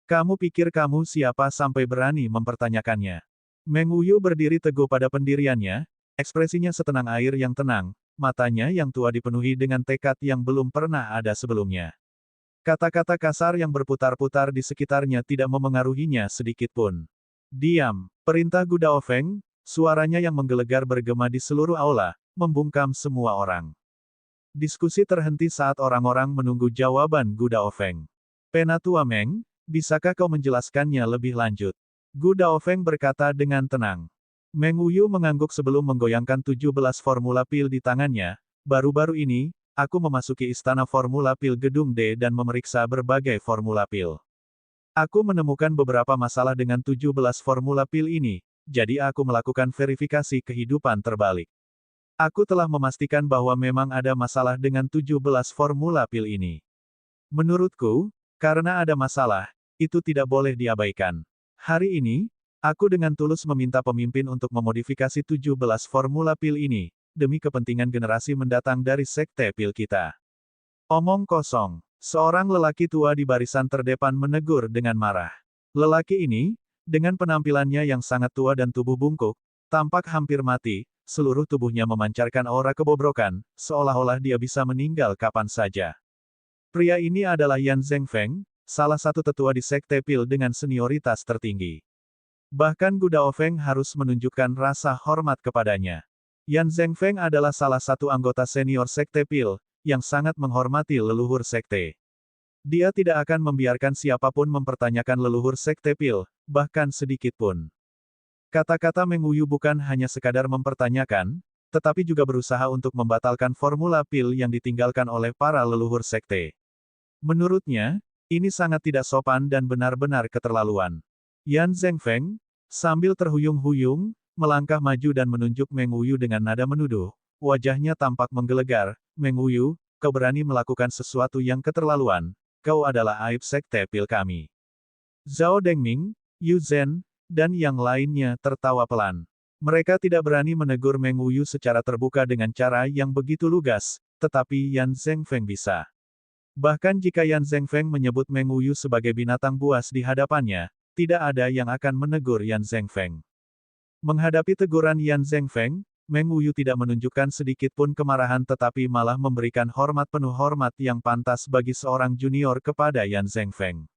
Kamu pikir kamu siapa sampai berani mempertanyakannya? Meng Wuyu berdiri teguh pada pendiriannya, ekspresinya setenang air yang tenang, matanya yang tua dipenuhi dengan tekad yang belum pernah ada sebelumnya. Kata-kata kasar yang berputar-putar di sekitarnya tidak memengaruhinya sedikit pun. Diam, perintah Gu Daofeng, suaranya yang menggelegar bergema di seluruh aula, membungkam semua orang. Diskusi terhenti saat orang-orang menunggu jawaban Gu Daofeng. Penatua Meng, bisakah kau menjelaskannya lebih lanjut? Gu Daofeng berkata dengan tenang. Meng Wuyu mengangguk sebelum menggoyangkan 17 formula pil di tangannya. Baru-baru ini, aku memasuki istana formula pil gedung D dan memeriksa berbagai formula pil. Aku menemukan beberapa masalah dengan 17 formula pil ini, jadi aku melakukan verifikasi kehidupan terbalik. Aku telah memastikan bahwa memang ada masalah dengan 17 formula pil ini. Menurutku, karena ada masalah, itu tidak boleh diabaikan. Hari ini, aku dengan tulus meminta pemimpin untuk memodifikasi 17 formula pil ini, demi kepentingan generasi mendatang dari sekte pil kita. Omong kosong. Seorang lelaki tua di barisan terdepan menegur dengan marah. Lelaki ini, dengan penampilannya yang sangat tua dan tubuh bungkuk, tampak hampir mati, seluruh tubuhnya memancarkan aura kebobrokan, seolah-olah dia bisa meninggal kapan saja. Pria ini adalah Yan Zhengfeng, salah satu tetua di sekte pil dengan senioritas tertinggi. Bahkan Gu Daofeng harus menunjukkan rasa hormat kepadanya. Yan Zhengfeng adalah salah satu anggota senior sekte pil, yang sangat menghormati leluhur sekte. Dia tidak akan membiarkan siapapun mempertanyakan leluhur sekte pil, bahkan sedikit pun. Kata-kata Meng Wuyu bukan hanya sekadar mempertanyakan, tetapi juga berusaha untuk membatalkan formula pil yang ditinggalkan oleh para leluhur sekte. Menurutnya, ini sangat tidak sopan dan benar-benar keterlaluan. Yan Zhengfeng, sambil terhuyung-huyung, melangkah maju dan menunjuk Meng Wuyu dengan nada menuduh. Wajahnya tampak menggelegar. Meng Wuyu, kau berani melakukan sesuatu yang keterlaluan, kau adalah aib sekte pil kami. Zhao Dengming, Yu Zhen, dan yang lainnya tertawa pelan. Mereka tidak berani menegur Meng Wuyu secara terbuka dengan cara yang begitu lugas, tetapi Yan Zhengfeng bisa. Bahkan jika Yan Zhengfeng menyebut Meng Wuyu sebagai binatang buas di hadapannya, tidak ada yang akan menegur Yan Zhengfeng. Menghadapi teguran Yan Zhengfeng, Meng Wuyu tidak menunjukkan sedikit pun kemarahan tetapi malah memberikan hormat penuh hormat yang pantas bagi seorang junior kepada Yan Zhengfeng.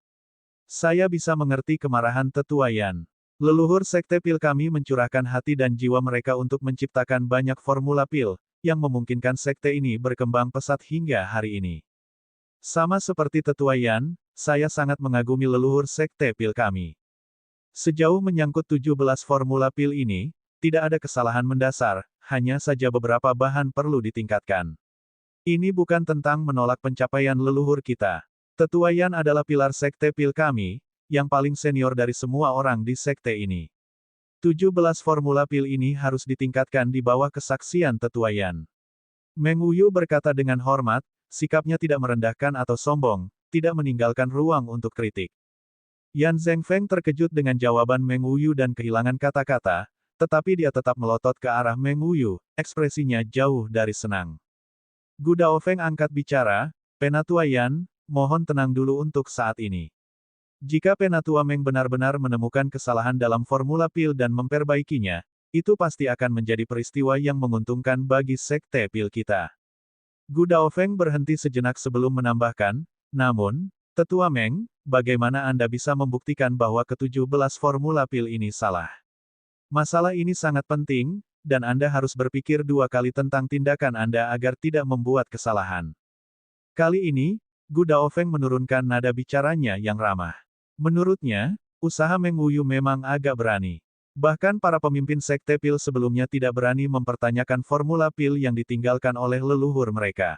Saya bisa mengerti kemarahan tetua Yan. Leluhur sekte pil kami mencurahkan hati dan jiwa mereka untuk menciptakan banyak formula pil, yang memungkinkan sekte ini berkembang pesat hingga hari ini. Sama seperti tetua Yan, saya sangat mengagumi leluhur sekte pil kami. Sejauh menyangkut 17 formula pil ini, tidak ada kesalahan mendasar, hanya saja beberapa bahan perlu ditingkatkan. Ini bukan tentang menolak pencapaian leluhur kita. Tetua Yan adalah pilar sekte pil kami, yang paling senior dari semua orang di sekte ini. 17 formula pil ini harus ditingkatkan di bawah kesaksian tetua Yan. Meng Wuyu berkata dengan hormat, sikapnya tidak merendahkan atau sombong, tidak meninggalkan ruang untuk kritik. Yan Zhengfeng terkejut dengan jawaban Meng Wuyu dan kehilangan kata-kata, tetapi dia tetap melotot ke arah Meng Wuyu, ekspresinya jauh dari senang. Gu Daofeng angkat bicara, Penatua Yan, mohon tenang dulu untuk saat ini. Jika Penatua Meng benar-benar menemukan kesalahan dalam formula pil dan memperbaikinya, itu pasti akan menjadi peristiwa yang menguntungkan bagi sekte pil kita. Gu Daofeng berhenti sejenak sebelum menambahkan, namun, Tetua Meng, bagaimana Anda bisa membuktikan bahwa ke-17 formula pil ini salah? Masalah ini sangat penting, dan Anda harus berpikir dua kali tentang tindakan Anda agar tidak membuat kesalahan. Kali ini, Gu Daofeng menurunkan nada bicaranya yang ramah. Menurutnya, usaha Meng Wuyu memang agak berani. Bahkan para pemimpin sekte pil sebelumnya tidak berani mempertanyakan formula pil yang ditinggalkan oleh leluhur mereka.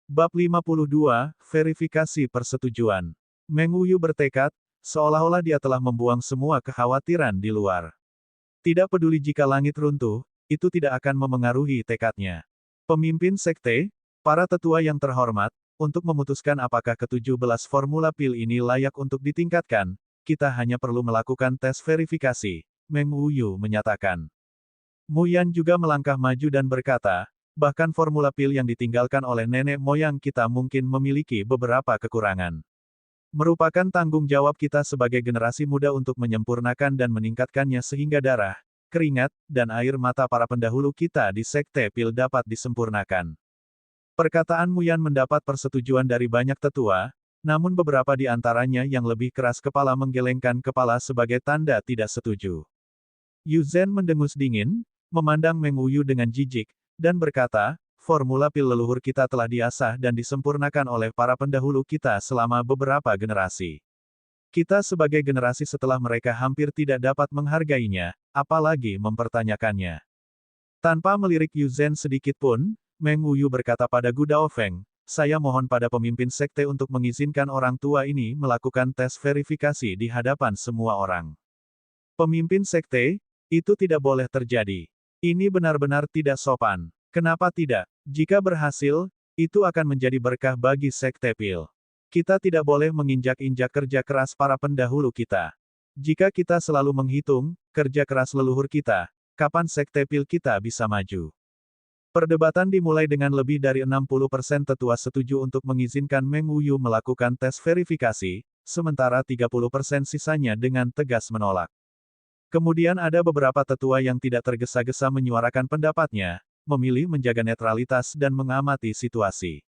Bab 52, Verifikasi Persetujuan. Meng Wuyu bertekad, seolah-olah dia telah membuang semua kekhawatiran di luar. Tidak peduli jika langit runtuh, itu tidak akan memengaruhi tekadnya. Pemimpin sekte, para tetua yang terhormat, untuk memutuskan apakah ke-17 formula pil ini layak untuk ditingkatkan, kita hanya perlu melakukan tes verifikasi, Meng Wuyu menyatakan. Mu Yan juga melangkah maju dan berkata, bahkan formula pil yang ditinggalkan oleh nenek moyang kita mungkin memiliki beberapa kekurangan. Merupakan tanggung jawab kita sebagai generasi muda untuk menyempurnakan dan meningkatkannya sehingga darah, keringat, dan air mata para pendahulu kita di Sekte Pil dapat disempurnakan. Perkataan Muyan mendapat persetujuan dari banyak tetua, namun beberapa di antaranya yang lebih keras kepala menggelengkan kepala sebagai tanda tidak setuju. Yu Zhen mendengus dingin, memandang Meng Wuyu dengan jijik, dan berkata, formula pil leluhur kita telah diasah dan disempurnakan oleh para pendahulu kita selama beberapa generasi. Kita sebagai generasi setelah mereka hampir tidak dapat menghargainya, apalagi mempertanyakannya. Tanpa melirik Yu Zhen sedikit pun, Meng Wuyu berkata pada Gu Daofeng, saya mohon pada pemimpin sekte untuk mengizinkan orang tua ini melakukan tes verifikasi di hadapan semua orang. Pemimpin sekte, itu tidak boleh terjadi. Ini benar-benar tidak sopan. Kenapa tidak? Jika berhasil, itu akan menjadi berkah bagi Sekte Pil. Kita tidak boleh menginjak-injak kerja keras para pendahulu kita. Jika kita selalu menghitung kerja keras leluhur kita, kapan Sekte Pil kita bisa maju? Perdebatan dimulai dengan lebih dari 60% tetua setuju untuk mengizinkan Meng Wuyu melakukan tes verifikasi, sementara 30% sisanya dengan tegas menolak. Kemudian ada beberapa tetua yang tidak tergesa-gesa menyuarakan pendapatnya, memilih menjaga netralitas dan mengamati situasi.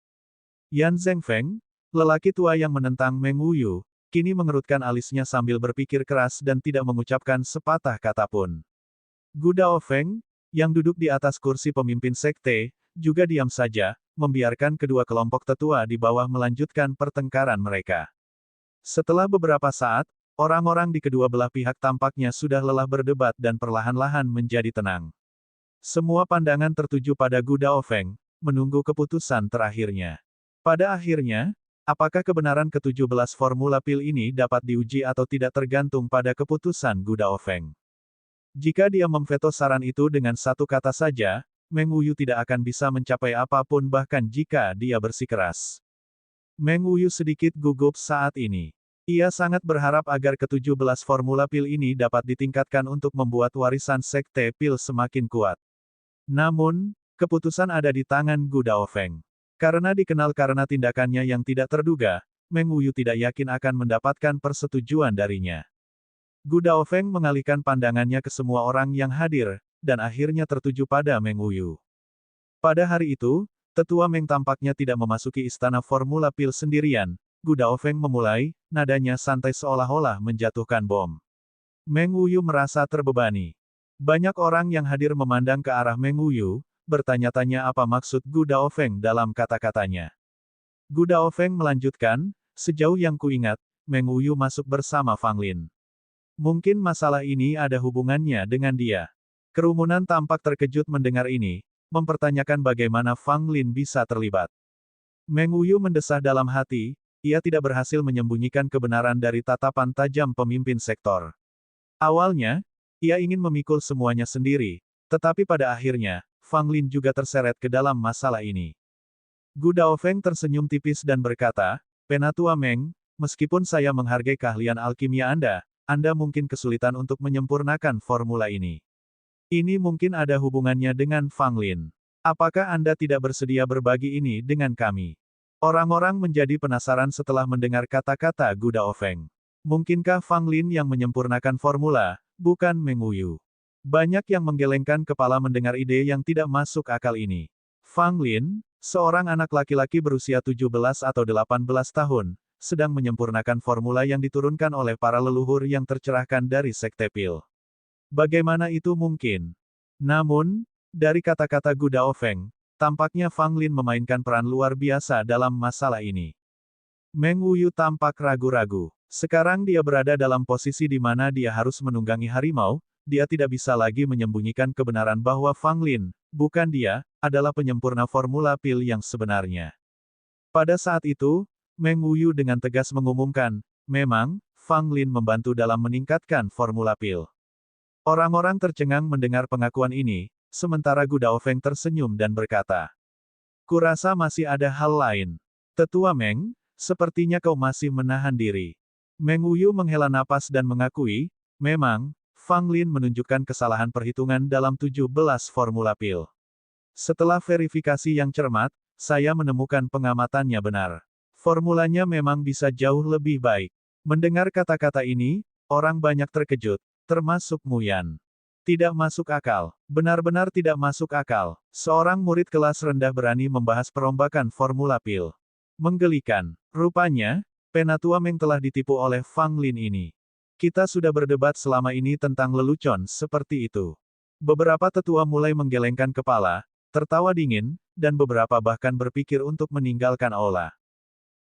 Yan Zhengfeng, lelaki tua yang menentang Meng Wuyu, kini mengerutkan alisnya sambil berpikir keras dan tidak mengucapkan sepatah kata pun. Gu Daofeng, yang duduk di atas kursi pemimpin sekte, juga diam saja, membiarkan kedua kelompok tetua di bawah melanjutkan pertengkaran mereka. Setelah beberapa saat, orang-orang di kedua belah pihak tampaknya sudah lelah berdebat dan perlahan-lahan menjadi tenang. Semua pandangan tertuju pada Gu Daofeng, menunggu keputusan terakhirnya. Pada akhirnya, apakah kebenaran ke-17 formula pil ini dapat diuji atau tidak tergantung pada keputusan Gu Daofeng. Jika dia memveto saran itu dengan satu kata saja, Meng Wuyu tidak akan bisa mencapai apapun bahkan jika dia bersikeras. Meng Wuyu sedikit gugup saat ini. Ia sangat berharap agar ke-17 formula pil ini dapat ditingkatkan untuk membuat warisan Sekte Pil semakin kuat. Namun, keputusan ada di tangan Gu Daofeng. Karena dikenal karena tindakannya yang tidak terduga, Meng Wuyu tidak yakin akan mendapatkan persetujuan darinya. Gu Daofeng mengalihkan pandangannya ke semua orang yang hadir, dan akhirnya tertuju pada Meng Wuyu. Pada hari itu, tetua Meng tampaknya tidak memasuki istana formula pil sendirian. Gu Daofeng memulai, nadanya santai seolah-olah menjatuhkan bom. Meng Wuyu merasa terbebani. Banyak orang yang hadir memandang ke arah Meng Wuyu, bertanya-tanya apa maksud Gu Daofeng dalam kata-katanya. Gu Daofeng melanjutkan, sejauh yang kuingat, Meng Wuyu masuk bersama Fang Lin. Mungkin masalah ini ada hubungannya dengan dia. Kerumunan tampak terkejut mendengar ini, mempertanyakan bagaimana Fang Lin bisa terlibat. Meng Wuyu mendesah dalam hati, ia tidak berhasil menyembunyikan kebenaran dari tatapan tajam pemimpin sektor. Awalnya, ia ingin memikul semuanya sendiri, tetapi pada akhirnya, Fang Lin juga terseret ke dalam masalah ini. Gu Daofeng tersenyum tipis dan berkata, Penatua Meng, meskipun saya menghargai keahlian alkimia Anda mungkin kesulitan untuk menyempurnakan formula ini. Ini mungkin ada hubungannya dengan Fang Lin. Apakah Anda tidak bersedia berbagi ini dengan kami? Orang-orang menjadi penasaran setelah mendengar kata-kata Gu Daofeng. Mungkinkah Fang Lin yang menyempurnakan formula, bukan Meng Wuyu? Banyak yang menggelengkan kepala mendengar ide yang tidak masuk akal ini. Fang Lin, seorang anak laki-laki berusia 17 atau 18 tahun, sedang menyempurnakan formula yang diturunkan oleh para leluhur yang tercerahkan dari Sekte Pil. Bagaimana itu mungkin? Namun, dari kata-kata Gu Daofeng, tampaknya Fang Lin memainkan peran luar biasa dalam masalah ini. Meng Wuyu tampak ragu-ragu. Sekarang dia berada dalam posisi di mana dia harus menunggangi harimau, dia tidak bisa lagi menyembunyikan kebenaran bahwa Fang Lin, bukan dia, adalah penyempurna formula pil yang sebenarnya. Pada saat itu, Meng Wuyu dengan tegas mengumumkan, memang, Fang Lin membantu dalam meningkatkan formula pil. Orang-orang tercengang mendengar pengakuan ini, sementara Gu Daofeng tersenyum dan berkata, kurasa masih ada hal lain. Tetua Meng, sepertinya kau masih menahan diri. Meng Wuyu menghela napas dan mengakui, memang, Fang Lin menunjukkan kesalahan perhitungan dalam 17 formula pil. Setelah verifikasi yang cermat, saya menemukan pengamatannya benar. Formulanya memang bisa jauh lebih baik. Mendengar kata-kata ini, orang banyak terkejut, termasuk Muyan. Tidak masuk akal. Benar-benar tidak masuk akal. Seorang murid kelas rendah berani membahas perombakan formula pil. Menggelikan. Rupanya, Penatua Meng telah ditipu oleh Fang Lin ini. Kita sudah berdebat selama ini tentang lelucon seperti itu. Beberapa tetua mulai menggelengkan kepala, tertawa dingin, dan beberapa bahkan berpikir untuk meninggalkan aula.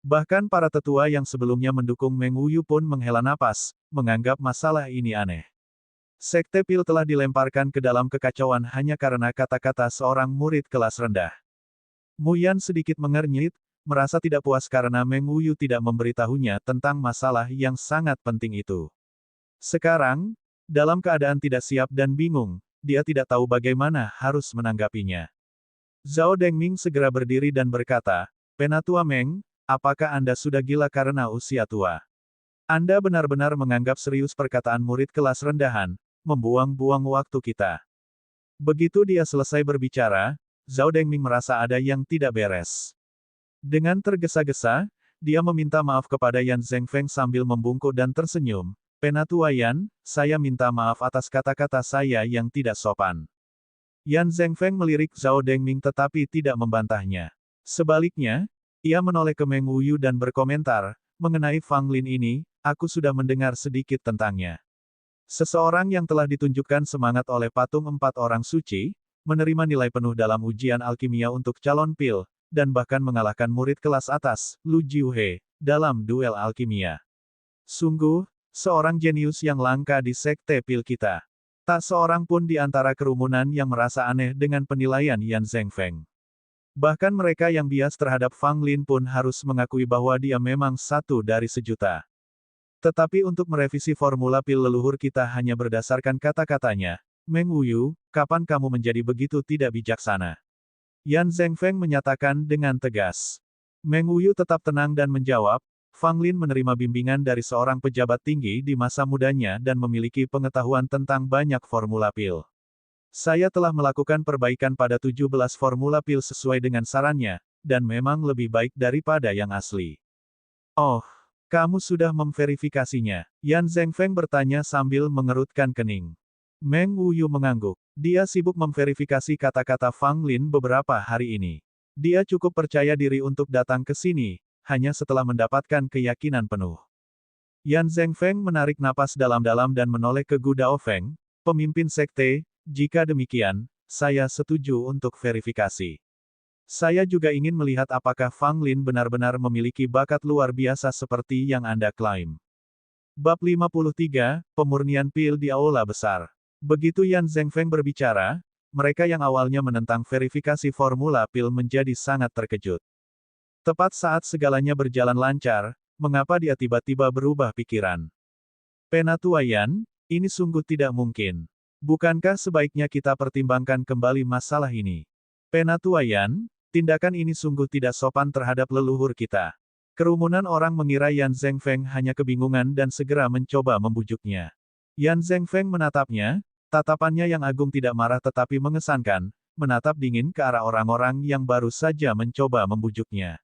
Bahkan para tetua yang sebelumnya mendukung Meng Wuyu pun menghela napas, menganggap masalah ini aneh. Sekte pil telah dilemparkan ke dalam kekacauan hanya karena kata-kata seorang murid kelas rendah. Muyan sedikit mengernyit, merasa tidak puas karena Meng Wuyu tidak memberitahunya tentang masalah yang sangat penting itu. Sekarang, dalam keadaan tidak siap dan bingung, dia tidak tahu bagaimana harus menanggapinya. Zhao Dengming segera berdiri dan berkata, "Penatua Meng, apakah Anda sudah gila karena usia tua? Anda benar-benar menganggap serius perkataan murid kelas rendahan, membuang-buang waktu kita." Begitu dia selesai berbicara, Zhao Dengming merasa ada yang tidak beres. Dengan tergesa-gesa, dia meminta maaf kepada Yan Zhengfeng sambil membungkuk dan tersenyum. "Penatua Yan, saya minta maaf atas kata-kata saya yang tidak sopan." Yan Zhengfeng melirik Zhao Dengming tetapi tidak membantahnya. Sebaliknya, ia menoleh ke Meng Wuyu dan berkomentar, "Mengenai Fang Lin ini, aku sudah mendengar sedikit tentangnya. Seseorang yang telah ditunjukkan semangat oleh patung 4 orang suci, menerima nilai penuh dalam ujian alkimia untuk calon pil, dan bahkan mengalahkan murid kelas atas, Lu Jiuhe, dalam duel alkimia. Sungguh, seorang jenius yang langka di sekte pil kita. Tak seorang pun di antara kerumunan yang merasa aneh dengan penilaian Yan Zhengfeng. Bahkan mereka yang bias terhadap Fang Lin pun harus mengakui bahwa dia memang satu dari sejuta. Tetapi untuk merevisi formula pil leluhur kita hanya berdasarkan kata-katanya, Meng Wuyu, kapan kamu menjadi begitu tidak bijaksana?" Yan Zhengfeng menyatakan dengan tegas. Meng Wuyu tetap tenang dan menjawab, "Fang Lin menerima bimbingan dari seorang pejabat tinggi di masa mudanya dan memiliki pengetahuan tentang banyak formula pil. Saya telah melakukan perbaikan pada 17 formula pil sesuai dengan sarannya, dan memang lebih baik daripada yang asli." "Oh, kamu sudah memverifikasinya?" Yan Zhengfeng bertanya sambil mengerutkan kening. Meng Wuyu mengangguk. Dia sibuk memverifikasi kata-kata Fang Lin beberapa hari ini. Dia cukup percaya diri untuk datang ke sini, hanya setelah mendapatkan keyakinan penuh. Yan Zhengfeng menarik napas dalam-dalam dan menoleh ke Gu Daofeng, pemimpin sekte. "Jika demikian, saya setuju untuk verifikasi. Saya juga ingin melihat apakah Fang Lin benar-benar memiliki bakat luar biasa seperti yang Anda klaim." Bab 53, Pemurnian Pil di Aula Besar. Begitu Yan Zhengfeng berbicara, mereka yang awalnya menentang verifikasi formula pil menjadi sangat terkejut. Tepat saat segalanya berjalan lancar, mengapa dia tiba-tiba berubah pikiran? "Penatua Yan, ini sungguh tidak mungkin. Bukankah sebaiknya kita pertimbangkan kembali masalah ini? Penatua Yan, tindakan ini sungguh tidak sopan terhadap leluhur kita." Kerumunan orang mengira Yan Zhengfeng hanya kebingungan dan segera mencoba membujuknya. Yan Zhengfeng menatapnya, tatapannya yang agung tidak marah tetapi mengesankan, menatap dingin ke arah orang-orang yang baru saja mencoba membujuknya.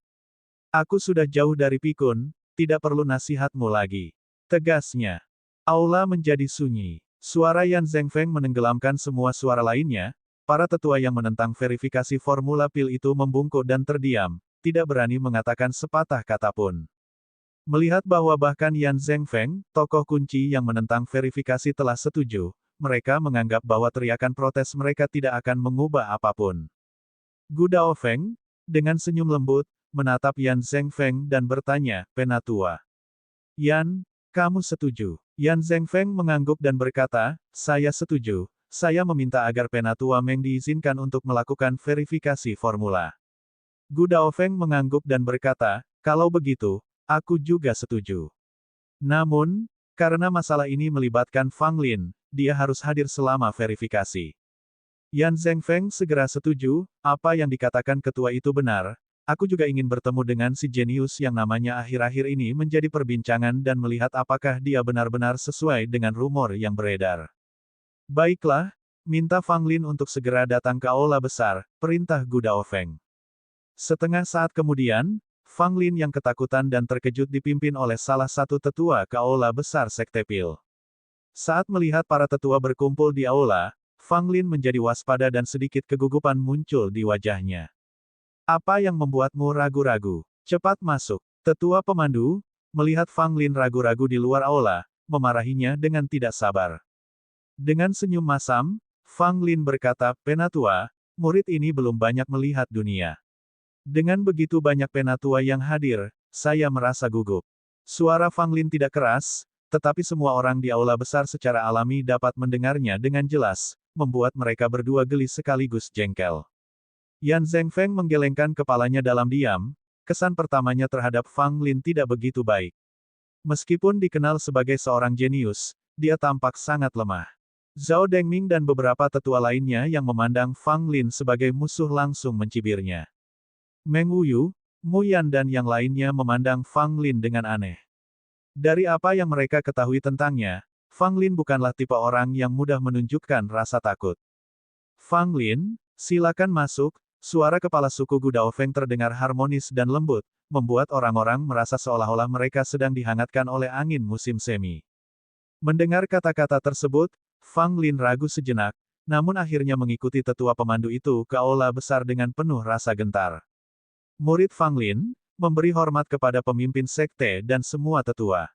"Aku sudah jauh dari pikun, tidak perlu nasihatmu lagi," tegasnya. Aula menjadi sunyi. Suara Yan Zhengfeng menenggelamkan semua suara lainnya. Para tetua yang menentang verifikasi formula pil itu membungkuk dan terdiam, tidak berani mengatakan sepatah kata pun. Melihat bahwa bahkan Yan Zhengfeng, tokoh kunci yang menentang verifikasi telah setuju, mereka menganggap bahwa teriakan protes mereka tidak akan mengubah apapun. Gu Daofeng, dengan senyum lembut, menatap Yan Zhengfeng dan bertanya, "Penatua Yan, kamu setuju?" Yan Zhengfeng mengangguk dan berkata, "Saya setuju. Saya meminta agar Penatua Meng diizinkan untuk melakukan verifikasi formula." Gu Daofeng mengangguk dan berkata, "Kalau begitu, aku juga setuju. Namun, karena masalah ini melibatkan Fang Lin, dia harus hadir selama verifikasi." Yan Zhengfeng segera setuju, apa yang dikatakan ketua itu benar. Aku juga ingin bertemu dengan si jenius yang namanya akhir-akhir ini menjadi perbincangan dan melihat apakah dia benar-benar sesuai dengan rumor yang beredar. Baiklah, Minta Fang Lin untuk segera datang ke aula besar, perintah Gu Daofeng. Setengah saat kemudian, Fang Lin yang ketakutan dan terkejut dipimpin oleh salah satu tetua ke aula besar Sekte Pil. Saat melihat para tetua berkumpul di aula, Fang Lin menjadi waspada dan sedikit kegugupan muncul di wajahnya. Apa yang membuatmu ragu-ragu? Cepat masuk. Tetua pemandu, melihat Fang Lin ragu-ragu di luar aula, memarahinya dengan tidak sabar. Dengan senyum masam, Fang Lin berkata, "Penatua, murid ini belum banyak melihat dunia. Dengan begitu banyak penatua yang hadir, saya merasa gugup." Suara Fang Lin tidak keras, tetapi semua orang di aula besar secara alami dapat mendengarnya dengan jelas, membuat mereka berdua geli sekaligus jengkel. Yan Zhengfeng menggelengkan kepalanya dalam diam, kesan pertamanya terhadap Fang Lin tidak begitu baik. Meskipun dikenal sebagai seorang jenius, dia tampak sangat lemah. Zhao Dengming dan beberapa tetua lainnya yang memandang Fang Lin sebagai musuh langsung mencibirnya. Meng Wuyu, Mu Yan dan yang lainnya memandang Fang Lin dengan aneh. Dari apa yang mereka ketahui tentangnya, Fang Lin bukanlah tipe orang yang mudah menunjukkan rasa takut. "Fang Lin, silakan masuk." Suara kepala suku Gu Daofeng terdengar harmonis dan lembut, membuat orang-orang merasa seolah-olah mereka sedang dihangatkan oleh angin musim semi. Mendengar kata-kata tersebut, Fang Lin ragu sejenak, namun akhirnya mengikuti tetua pemandu itu ke aula besar dengan penuh rasa gentar. Murid Fang Lin, memberi hormat kepada pemimpin sekte dan semua tetua.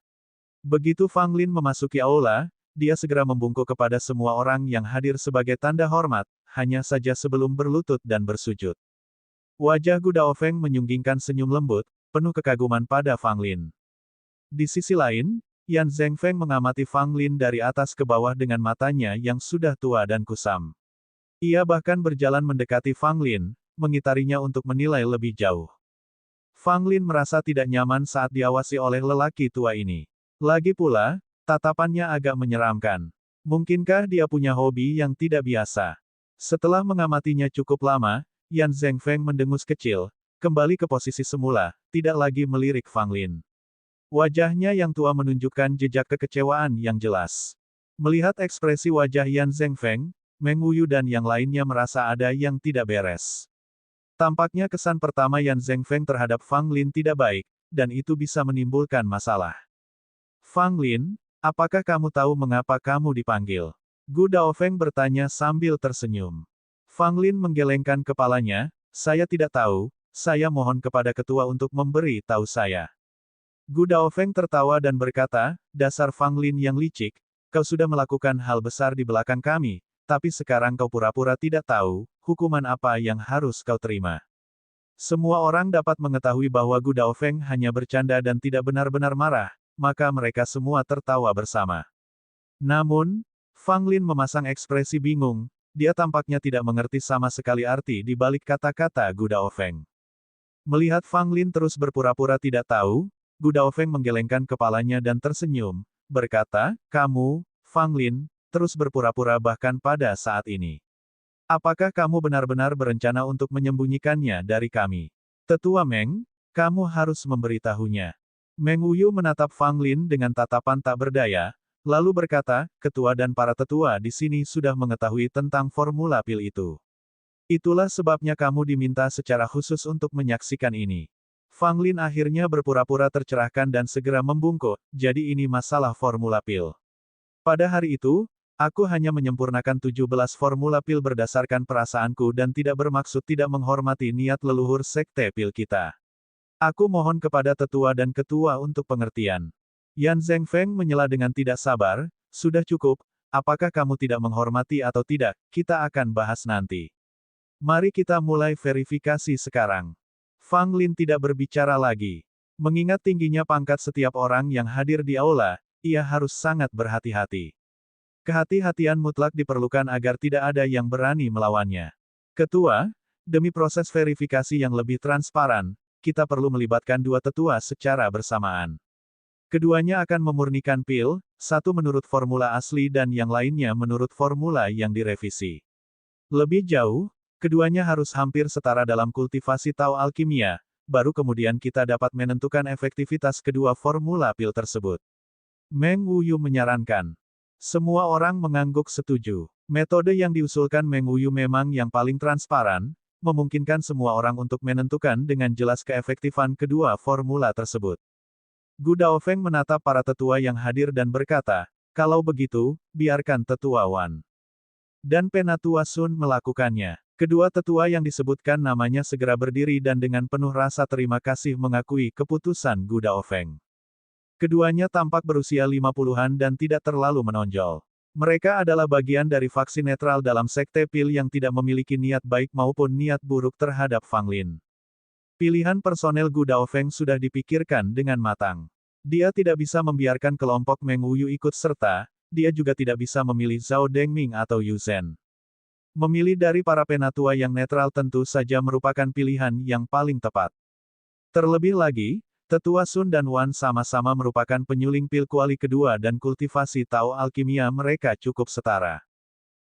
Begitu Fang Lin memasuki aula, dia segera membungkuk kepada semua orang yang hadir sebagai tanda hormat, hanya saja sebelum berlutut dan bersujud. Wajah Gu Daofeng menyunggingkan senyum lembut, penuh kekaguman pada Fang Lin. Di sisi lain, Yan Zhengfeng mengamati Fang Lin dari atas ke bawah dengan matanya yang sudah tua dan kusam. Ia bahkan berjalan mendekati Fang Lin, mengitarinya untuk menilai lebih jauh. Fang Lin merasa tidak nyaman saat diawasi oleh lelaki tua ini. Lagi pula, tatapannya agak menyeramkan. Mungkinkah dia punya hobi yang tidak biasa? Setelah mengamatinya cukup lama, Yan Zhengfeng mendengus kecil, kembali ke posisi semula, tidak lagi melirik Fang Lin. Wajahnya yang tua menunjukkan jejak kekecewaan yang jelas. Melihat ekspresi wajah Yan Zhengfeng, Meng Wuyu dan yang lainnya merasa ada yang tidak beres. Tampaknya kesan pertama Yan Zhengfeng terhadap Fang Lin tidak baik, dan itu bisa menimbulkan masalah. "Fang Lin, apakah kamu tahu mengapa kamu dipanggil?" Gu Daofeng bertanya sambil tersenyum. Fang Lin menggelengkan kepalanya, "Saya tidak tahu, saya mohon kepada ketua untuk memberi tahu saya." Gu Daofeng tertawa dan berkata, "Dasar Fang Lin yang licik, kau sudah melakukan hal besar di belakang kami, tapi sekarang kau pura-pura tidak tahu, hukuman apa yang harus kau terima." Semua orang dapat mengetahui bahwa Gu Daofeng hanya bercanda dan tidak benar-benar marah, maka mereka semua tertawa bersama. Namun, Fang Lin memasang ekspresi bingung, dia tampaknya tidak mengerti sama sekali arti di balik kata-kata Gu Daofeng. Melihat Fang Lin terus berpura-pura tidak tahu, Gu Daofeng menggelengkan kepalanya dan tersenyum, berkata, "Kamu, Fang Lin, terus berpura-pura bahkan pada saat ini. Apakah kamu benar-benar berencana untuk menyembunyikannya dari kami? Tetua Meng, kamu harus memberitahunya." Meng Wuyu menatap Fang Lin dengan tatapan tak berdaya, lalu berkata, "Ketua dan para tetua di sini sudah mengetahui tentang formula pil itu. Itulah sebabnya kamu diminta secara khusus untuk menyaksikan ini." Fang Lin akhirnya berpura-pura tercerahkan dan segera membungkuk, "Jadi ini masalah formula pil. Pada hari itu, aku hanya menyempurnakan 17 formula pil berdasarkan perasaanku dan tidak bermaksud tidak menghormati niat leluhur sekte pil kita. Aku mohon kepada tetua dan ketua untuk pengertian." Yan Zhengfeng menyela dengan tidak sabar, "Sudah cukup, apakah kamu tidak menghormati atau tidak, kita akan bahas nanti. Mari kita mulai verifikasi sekarang." Fang Lin tidak berbicara lagi. Mengingat tingginya pangkat setiap orang yang hadir di aula, ia harus sangat berhati-hati. Kehati-hatian mutlak diperlukan agar tidak ada yang berani melawannya. "Ketua, demi proses verifikasi yang lebih transparan, kita perlu melibatkan dua tetua secara bersamaan. Keduanya akan memurnikan pil, satu menurut formula asli dan yang lainnya menurut formula yang direvisi. Lebih jauh, keduanya harus hampir setara dalam kultivasi Tao alkimia, baru kemudian kita dapat menentukan efektivitas kedua formula pil tersebut." Meng Wuyu menyarankan. Semua orang mengangguk setuju. Metode yang diusulkan Meng Wuyu memang yang paling transparan, memungkinkan semua orang untuk menentukan dengan jelas keefektifan kedua formula tersebut. Gu Daofeng menatap para tetua yang hadir dan berkata, kalau begitu, biarkan tetua Wan dan Penatua Sun melakukannya. Kedua tetua yang disebutkan namanya segera berdiri dan dengan penuh rasa terima kasih mengakui keputusan Gu Daofeng. Keduanya tampak berusia 50-an dan tidak terlalu menonjol. Mereka adalah bagian dari faksi netral dalam sekte Pil yang tidak memiliki niat baik maupun niat buruk terhadap Fang Lin. Pilihan personel Gu Daofeng sudah dipikirkan dengan matang. Dia tidak bisa membiarkan kelompok Meng Wuyu ikut serta, dia juga tidak bisa memilih Zhao Dengming atau Yu Zhen. Memilih dari para penatua yang netral tentu saja merupakan pilihan yang paling tepat. Terlebih lagi, Tetua Sun dan Wan sama-sama merupakan penyuling pil kuali kedua dan kultivasi Tao alkimia mereka cukup setara.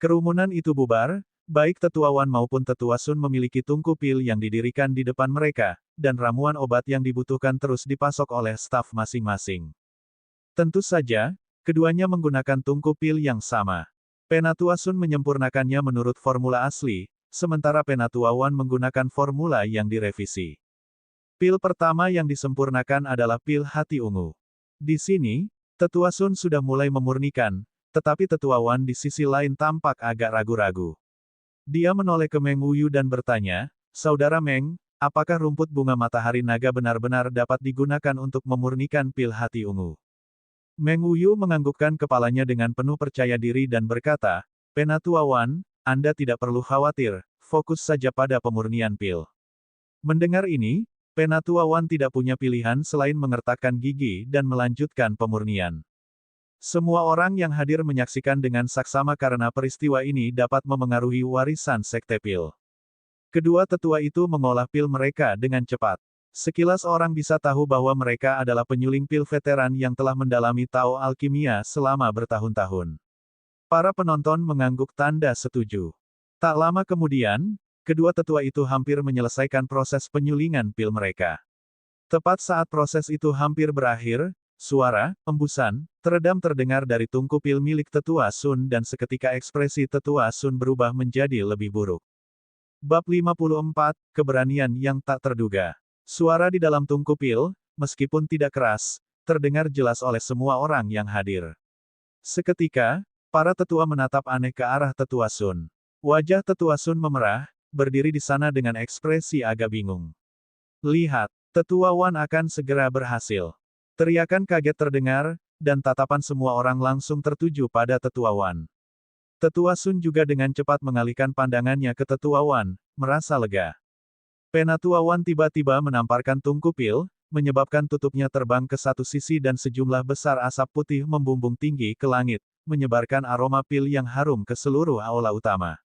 Kerumunan itu bubar, baik Tetua Wan maupun Tetua Sun memiliki tungku pil yang didirikan di depan mereka, dan ramuan obat yang dibutuhkan terus dipasok oleh staf masing-masing. Tentu saja, keduanya menggunakan tungku pil yang sama. Penatua Sun menyempurnakannya menurut formula asli, sementara Penatua Wan menggunakan formula yang direvisi. Pil pertama yang disempurnakan adalah pil hati ungu. Di sini, Tetua Sun sudah mulai memurnikan, tetapi Tetua Wan di sisi lain tampak agak ragu-ragu. Dia menoleh ke Meng Wuyu dan bertanya, Saudara Meng, apakah rumput bunga matahari naga benar-benar dapat digunakan untuk memurnikan pil hati ungu? Meng Wuyu menganggukkan kepalanya dengan penuh percaya diri dan berkata, Penatua Wan, Anda tidak perlu khawatir, fokus saja pada pemurnian pil. Mendengar ini, Penatua Wan tidak punya pilihan selain mengertakkan gigi dan melanjutkan pemurnian. Semua orang yang hadir menyaksikan dengan saksama karena peristiwa ini dapat memengaruhi warisan sekte pil. Kedua tetua itu mengolah pil mereka dengan cepat. Sekilas orang bisa tahu bahwa mereka adalah penyuling pil veteran yang telah mendalami Tao alkimia selama bertahun-tahun. Para penonton mengangguk tanda setuju. Tak lama kemudian, kedua tetua itu hampir menyelesaikan proses penyulingan pil mereka. Tepat saat proses itu hampir berakhir, suara, embusan, teredam terdengar dari tungku pil milik Tetua Sun dan seketika ekspresi Tetua Sun berubah menjadi lebih buruk. Bab 54, Keberanian yang tak terduga. Suara di dalam tungku pil, meskipun tidak keras, terdengar jelas oleh semua orang yang hadir. Seketika, para tetua menatap aneh ke arah Tetua Sun. Wajah Tetua Sun memerah, berdiri di sana dengan ekspresi agak bingung. Lihat, Tetua Wan akan segera berhasil. Teriakan kaget terdengar, dan tatapan semua orang langsung tertuju pada Tetua Wan. Tetua Sun juga dengan cepat mengalihkan pandangannya ke Tetua Wan, merasa lega. Penatua Wan tiba-tiba menamparkan tungku pil, menyebabkan tutupnya terbang ke satu sisi dan sejumlah besar asap putih membumbung tinggi ke langit, menyebarkan aroma pil yang harum ke seluruh aula utama.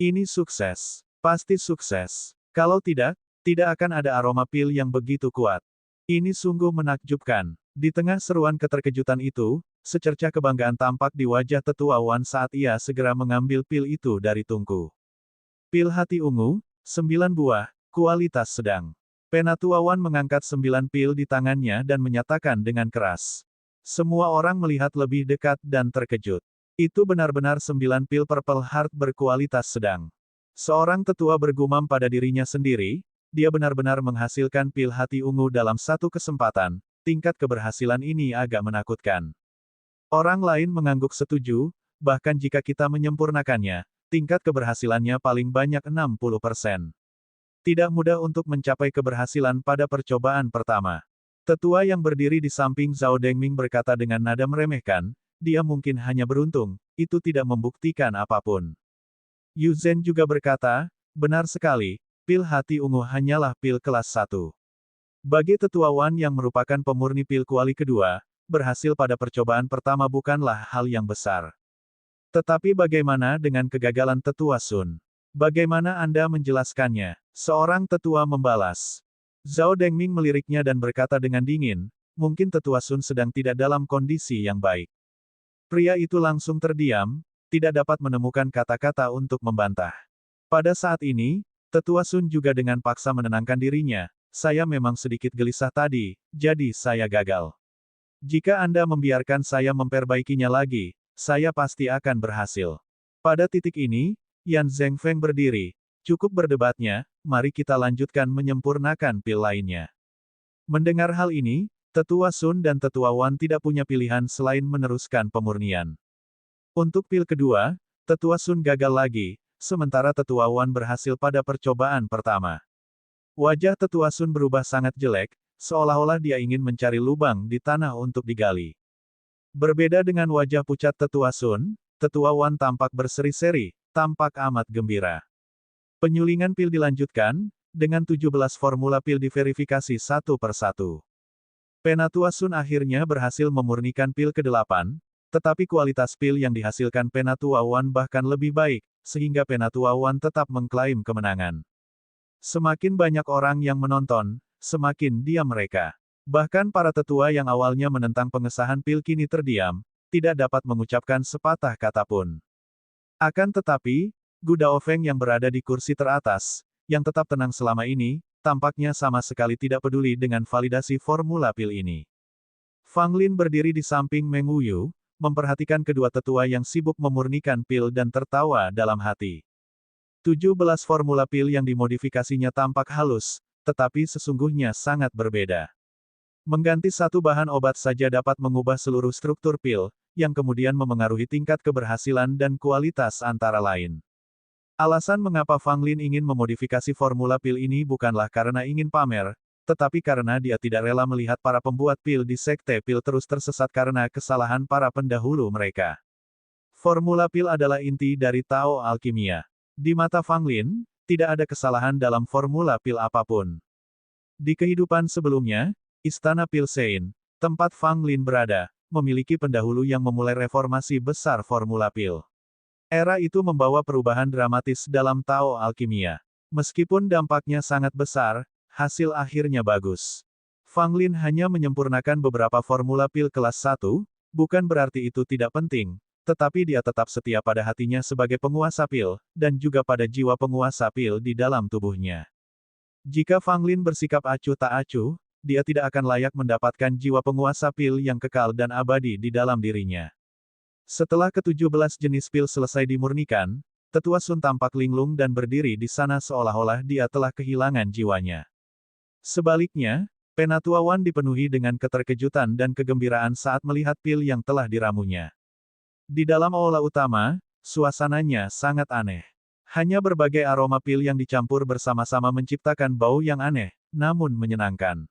Ini sukses. Pasti sukses. Kalau tidak, tidak akan ada aroma pil yang begitu kuat. Ini sungguh menakjubkan. Di tengah seruan keterkejutan itu, secercah kebanggaan tampak di wajah Tetua Wan saat ia segera mengambil pil itu dari tungku. Pil hati ungu, 9 buah, kualitas sedang. Penatua Wan mengangkat 9 pil di tangannya dan menyatakan dengan keras. Semua orang melihat lebih dekat dan terkejut. Itu benar-benar 9 pil Purple Heart berkualitas sedang. Seorang tetua bergumam pada dirinya sendiri, dia benar-benar menghasilkan pil hati ungu dalam satu kesempatan, tingkat keberhasilan ini agak menakutkan. Orang lain mengangguk setuju, bahkan jika kita menyempurnakannya, tingkat keberhasilannya paling banyak 60%. Tidak mudah untuk mencapai keberhasilan pada percobaan pertama. Tetua yang berdiri di samping Zhao Dengming berkata dengan nada meremehkan, dia mungkin hanya beruntung, itu tidak membuktikan apapun. Yu Zhen juga berkata, benar sekali, pil hati ungu hanyalah pil kelas 1. Bagi Tetua Wan yang merupakan pemurni pil kuali kedua, berhasil pada percobaan pertama bukanlah hal yang besar. Tetapi bagaimana dengan kegagalan Tetua Sun? Bagaimana Anda menjelaskannya? Seorang tetua membalas. Zhao Dengming meliriknya dan berkata dengan dingin, mungkin Tetua Sun sedang tidak dalam kondisi yang baik. Pria itu langsung terdiam, tidak dapat menemukan kata-kata untuk membantah. Pada saat ini, Tetua Sun juga dengan paksa menenangkan dirinya, saya memang sedikit gelisah tadi, jadi saya gagal. Jika Anda membiarkan saya memperbaikinya lagi, saya pasti akan berhasil. Pada titik ini, Yan Zhengfeng berdiri. Cukup berdebatnya, mari kita lanjutkan menyempurnakan pil lainnya. Mendengar hal ini, Tetua Sun dan Tetua Wan tidak punya pilihan selain meneruskan pemurnian. Untuk pil kedua, Tetua Sun gagal lagi, sementara Tetua Wan berhasil pada percobaan pertama. Wajah Tetua Sun berubah sangat jelek, seolah-olah dia ingin mencari lubang di tanah untuk digali. Berbeda dengan wajah pucat Tetua Sun, Tetua Wan tampak berseri-seri, tampak amat gembira. Penyulingan pil dilanjutkan, dengan 17 formula pil diverifikasi satu per satu. Penatua Sun akhirnya berhasil memurnikan pil ke-8, tetapi kualitas pil yang dihasilkan Penatua Wan bahkan lebih baik, sehingga Penatua Wan tetap mengklaim kemenangan. Semakin banyak orang yang menonton, semakin diam mereka. Bahkan para tetua yang awalnya menentang pengesahan pil kini terdiam, tidak dapat mengucapkan sepatah kata pun. Akan tetapi, Gu Daofeng yang berada di kursi teratas, yang tetap tenang selama ini, tampaknya sama sekali tidak peduli dengan validasi formula pil ini. Fang Lin berdiri di samping Meng Wuyu, memperhatikan kedua tetua yang sibuk memurnikan pil dan tertawa dalam hati. 17 formula pil yang dimodifikasinya tampak halus, tetapi sesungguhnya sangat berbeda. Mengganti satu bahan obat saja dapat mengubah seluruh struktur pil, yang kemudian memengaruhi tingkat keberhasilan dan kualitas antara lain. Alasan mengapa Fang Lin ingin memodifikasi formula pil ini bukanlah karena ingin pamer, tetapi karena dia tidak rela melihat para pembuat pil di sekte pil terus tersesat karena kesalahan para pendahulu mereka. Formula pil adalah inti dari Tao Alkimia. Di mata Fang Lin, tidak ada kesalahan dalam formula pil apapun. Di kehidupan sebelumnya, Istana Pil Sein, tempat Fang Lin berada, memiliki pendahulu yang memulai reformasi besar formula pil. Era itu membawa perubahan dramatis dalam Tao Alkimia. Meskipun dampaknya sangat besar, hasil akhirnya bagus. Fang Lin hanya menyempurnakan beberapa formula pil kelas 1, bukan berarti itu tidak penting, tetapi dia tetap setia pada hatinya sebagai penguasa pil, dan juga pada jiwa penguasa pil di dalam tubuhnya. Jika Fang Lin bersikap acuh tak acuh, dia tidak akan layak mendapatkan jiwa penguasa pil yang kekal dan abadi di dalam dirinya. Setelah ke-17 jenis pil selesai dimurnikan, Tetua Sun tampak linglung dan berdiri di sana seolah-olah dia telah kehilangan jiwanya. Sebaliknya, Penatua Wan dipenuhi dengan keterkejutan dan kegembiraan saat melihat pil yang telah diramunya. Di dalam aula utama, suasananya sangat aneh. Hanya berbagai aroma pil yang dicampur bersama-sama menciptakan bau yang aneh, namun menyenangkan.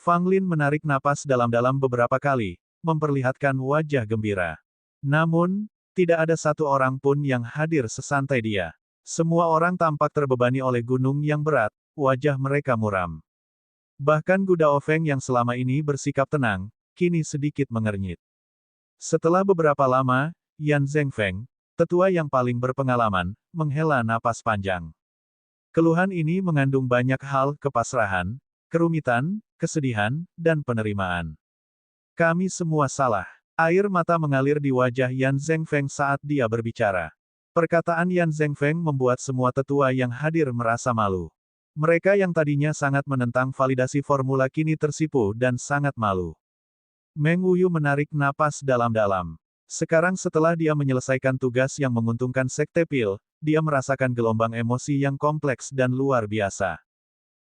Fang Lin menarik napas dalam-dalam beberapa kali, memperlihatkan wajah gembira. Namun, tidak ada satu orang pun yang hadir sesantai dia. Semua orang tampak terbebani oleh gunung yang berat, wajah mereka muram. Bahkan Gu Daofeng yang selama ini bersikap tenang, kini sedikit mengernyit. Setelah beberapa lama, Yan Zhengfeng, tetua yang paling berpengalaman, menghela napas panjang. Keluhan ini mengandung banyak hal kepasrahan, kerumitan, kesedihan, dan penerimaan. Kami semua salah. Air mata mengalir di wajah Yan Zhengfeng saat dia berbicara. Perkataan Yan Zhengfeng membuat semua tetua yang hadir merasa malu. Mereka yang tadinya sangat menentang validasi formula kini tersipu dan sangat malu. Meng Wuyu menarik napas dalam-dalam. Sekarang setelah dia menyelesaikan tugas yang menguntungkan sekte pil, dia merasakan gelombang emosi yang kompleks dan luar biasa.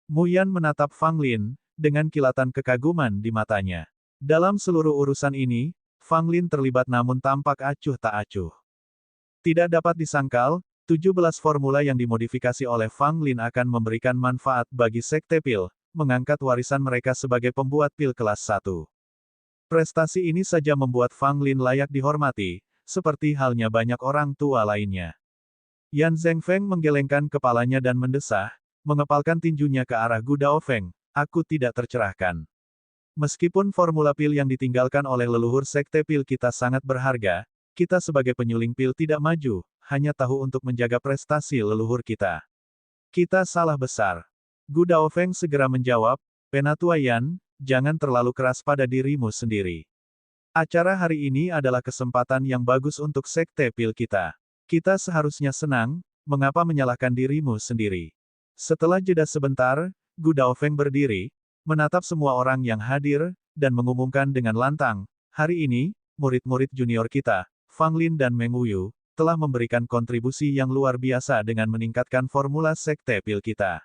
Mu Yan menatap Fang Lin, dengan kilatan kekaguman di matanya. Dalam seluruh urusan ini, Fang Lin terlibat namun tampak acuh tak acuh. Tidak dapat disangkal, 17 formula yang dimodifikasi oleh Fang Lin akan memberikan manfaat bagi sekte pil, mengangkat warisan mereka sebagai pembuat pil kelas 1. Prestasi ini saja membuat Fang Lin layak dihormati, seperti halnya banyak orang tua lainnya. Yan Zhengfeng menggelengkan kepalanya dan mendesah, mengepalkan tinjunya ke arah Gu Daofeng, aku tidak tercerahkan. Meskipun formula pil yang ditinggalkan oleh leluhur sekte pil kita sangat berharga, kita sebagai penyuling pil tidak maju, hanya tahu untuk menjaga prestasi leluhur kita. Kita salah besar. Gu Daofeng segera menjawab, Penatua Yan, jangan terlalu keras pada dirimu sendiri. Acara hari ini adalah kesempatan yang bagus untuk sekte pil kita. Kita seharusnya senang, mengapa menyalahkan dirimu sendiri? Setelah jeda sebentar, Gu Daofeng berdiri, menatap semua orang yang hadir, dan mengumumkan dengan lantang, hari ini, murid-murid junior kita, Fang Lin dan Meng Wuyu, telah memberikan kontribusi yang luar biasa dengan meningkatkan formula Sekte Pil kita.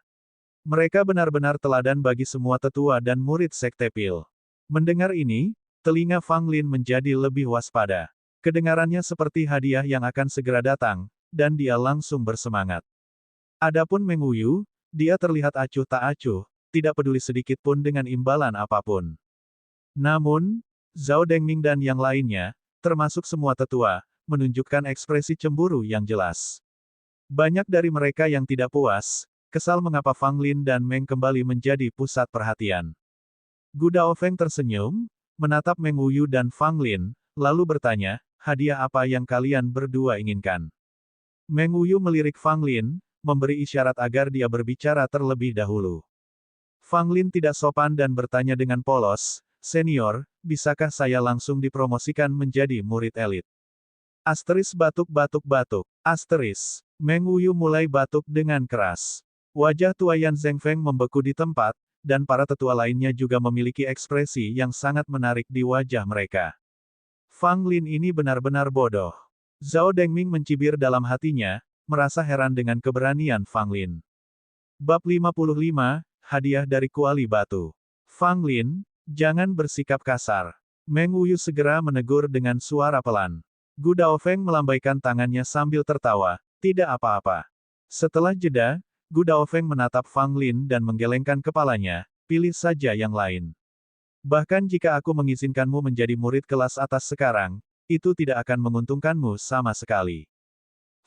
Mereka benar-benar teladan bagi semua tetua dan murid Sekte Pil. Mendengar ini, telinga Fang Lin menjadi lebih waspada. Kedengarannya seperti hadiah yang akan segera datang, dan dia langsung bersemangat. Adapun Meng Wuyu, dia terlihat acuh tak acuh, tidak peduli sedikit pun dengan imbalan apapun. Namun, Zhao Dengming dan yang lainnya, termasuk semua tetua, menunjukkan ekspresi cemburu yang jelas. Banyak dari mereka yang tidak puas, kesal mengapa Fang Lin dan Meng kembali menjadi pusat perhatian. Gu Daofeng tersenyum, menatap Meng Wuyu dan Fang Lin, lalu bertanya, hadiah apa yang kalian berdua inginkan? Meng Wuyu melirik Fang Lin, memberi isyarat agar dia berbicara terlebih dahulu. Fang Lin tidak sopan dan bertanya dengan polos, "Senior, bisakah saya langsung dipromosikan menjadi murid elit?" Asteris batuk-batuk-batuk. Asteris. Meng Wuyu mulai batuk dengan keras. Wajah tua Yan Zhengfeng membeku di tempat, dan para tetua lainnya juga memiliki ekspresi yang sangat menarik di wajah mereka. Fang Lin ini benar-benar bodoh. Zhao Dengming mencibir dalam hatinya, merasa heran dengan keberanian Fang Lin. Bab 55, Hadiah dari Kuali Batu. Fang Lin, jangan bersikap kasar. Meng Wuyu segera menegur dengan suara pelan. Gu Daofeng melambaikan tangannya sambil tertawa, tidak apa-apa. Setelah jeda, Gu Daofeng menatap Fang Lin dan menggelengkan kepalanya, pilih saja yang lain. Bahkan jika aku mengizinkanmu menjadi murid kelas atas sekarang, itu tidak akan menguntungkanmu sama sekali.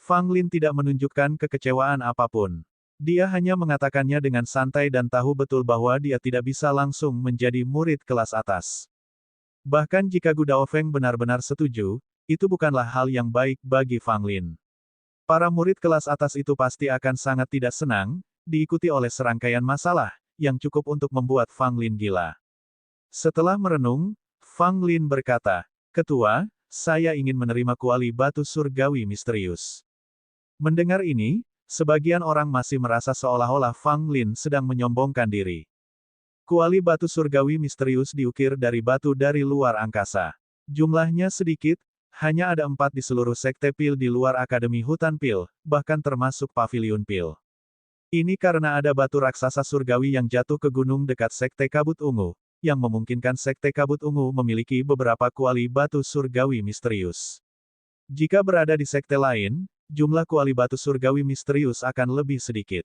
Fang Lin tidak menunjukkan kekecewaan apapun. Dia hanya mengatakannya dengan santai dan tahu betul bahwa dia tidak bisa langsung menjadi murid kelas atas. Bahkan jika Gu Daofeng benar-benar setuju, itu bukanlah hal yang baik bagi Fang Lin. Para murid kelas atas itu pasti akan sangat tidak senang, diikuti oleh serangkaian masalah, yang cukup untuk membuat Fang Lin gila. Setelah merenung, Fang Lin berkata, "Ketua, saya ingin menerima kuali batu surgawi misterius." Mendengar ini, sebagian orang masih merasa seolah-olah Fang Lin sedang menyombongkan diri. Kuali batu surgawi misterius diukir dari batu dari luar angkasa. Jumlahnya sedikit, hanya ada 4 di seluruh sekte pil di luar Akademi Hutan Pil, bahkan termasuk Paviliun Pil. Ini karena ada batu raksasa surgawi yang jatuh ke gunung dekat sekte Kabut Ungu, yang memungkinkan sekte Kabut Ungu memiliki beberapa kuali batu surgawi misterius. Jika berada di sekte lain, jumlah kuali batu surgawi misterius akan lebih sedikit.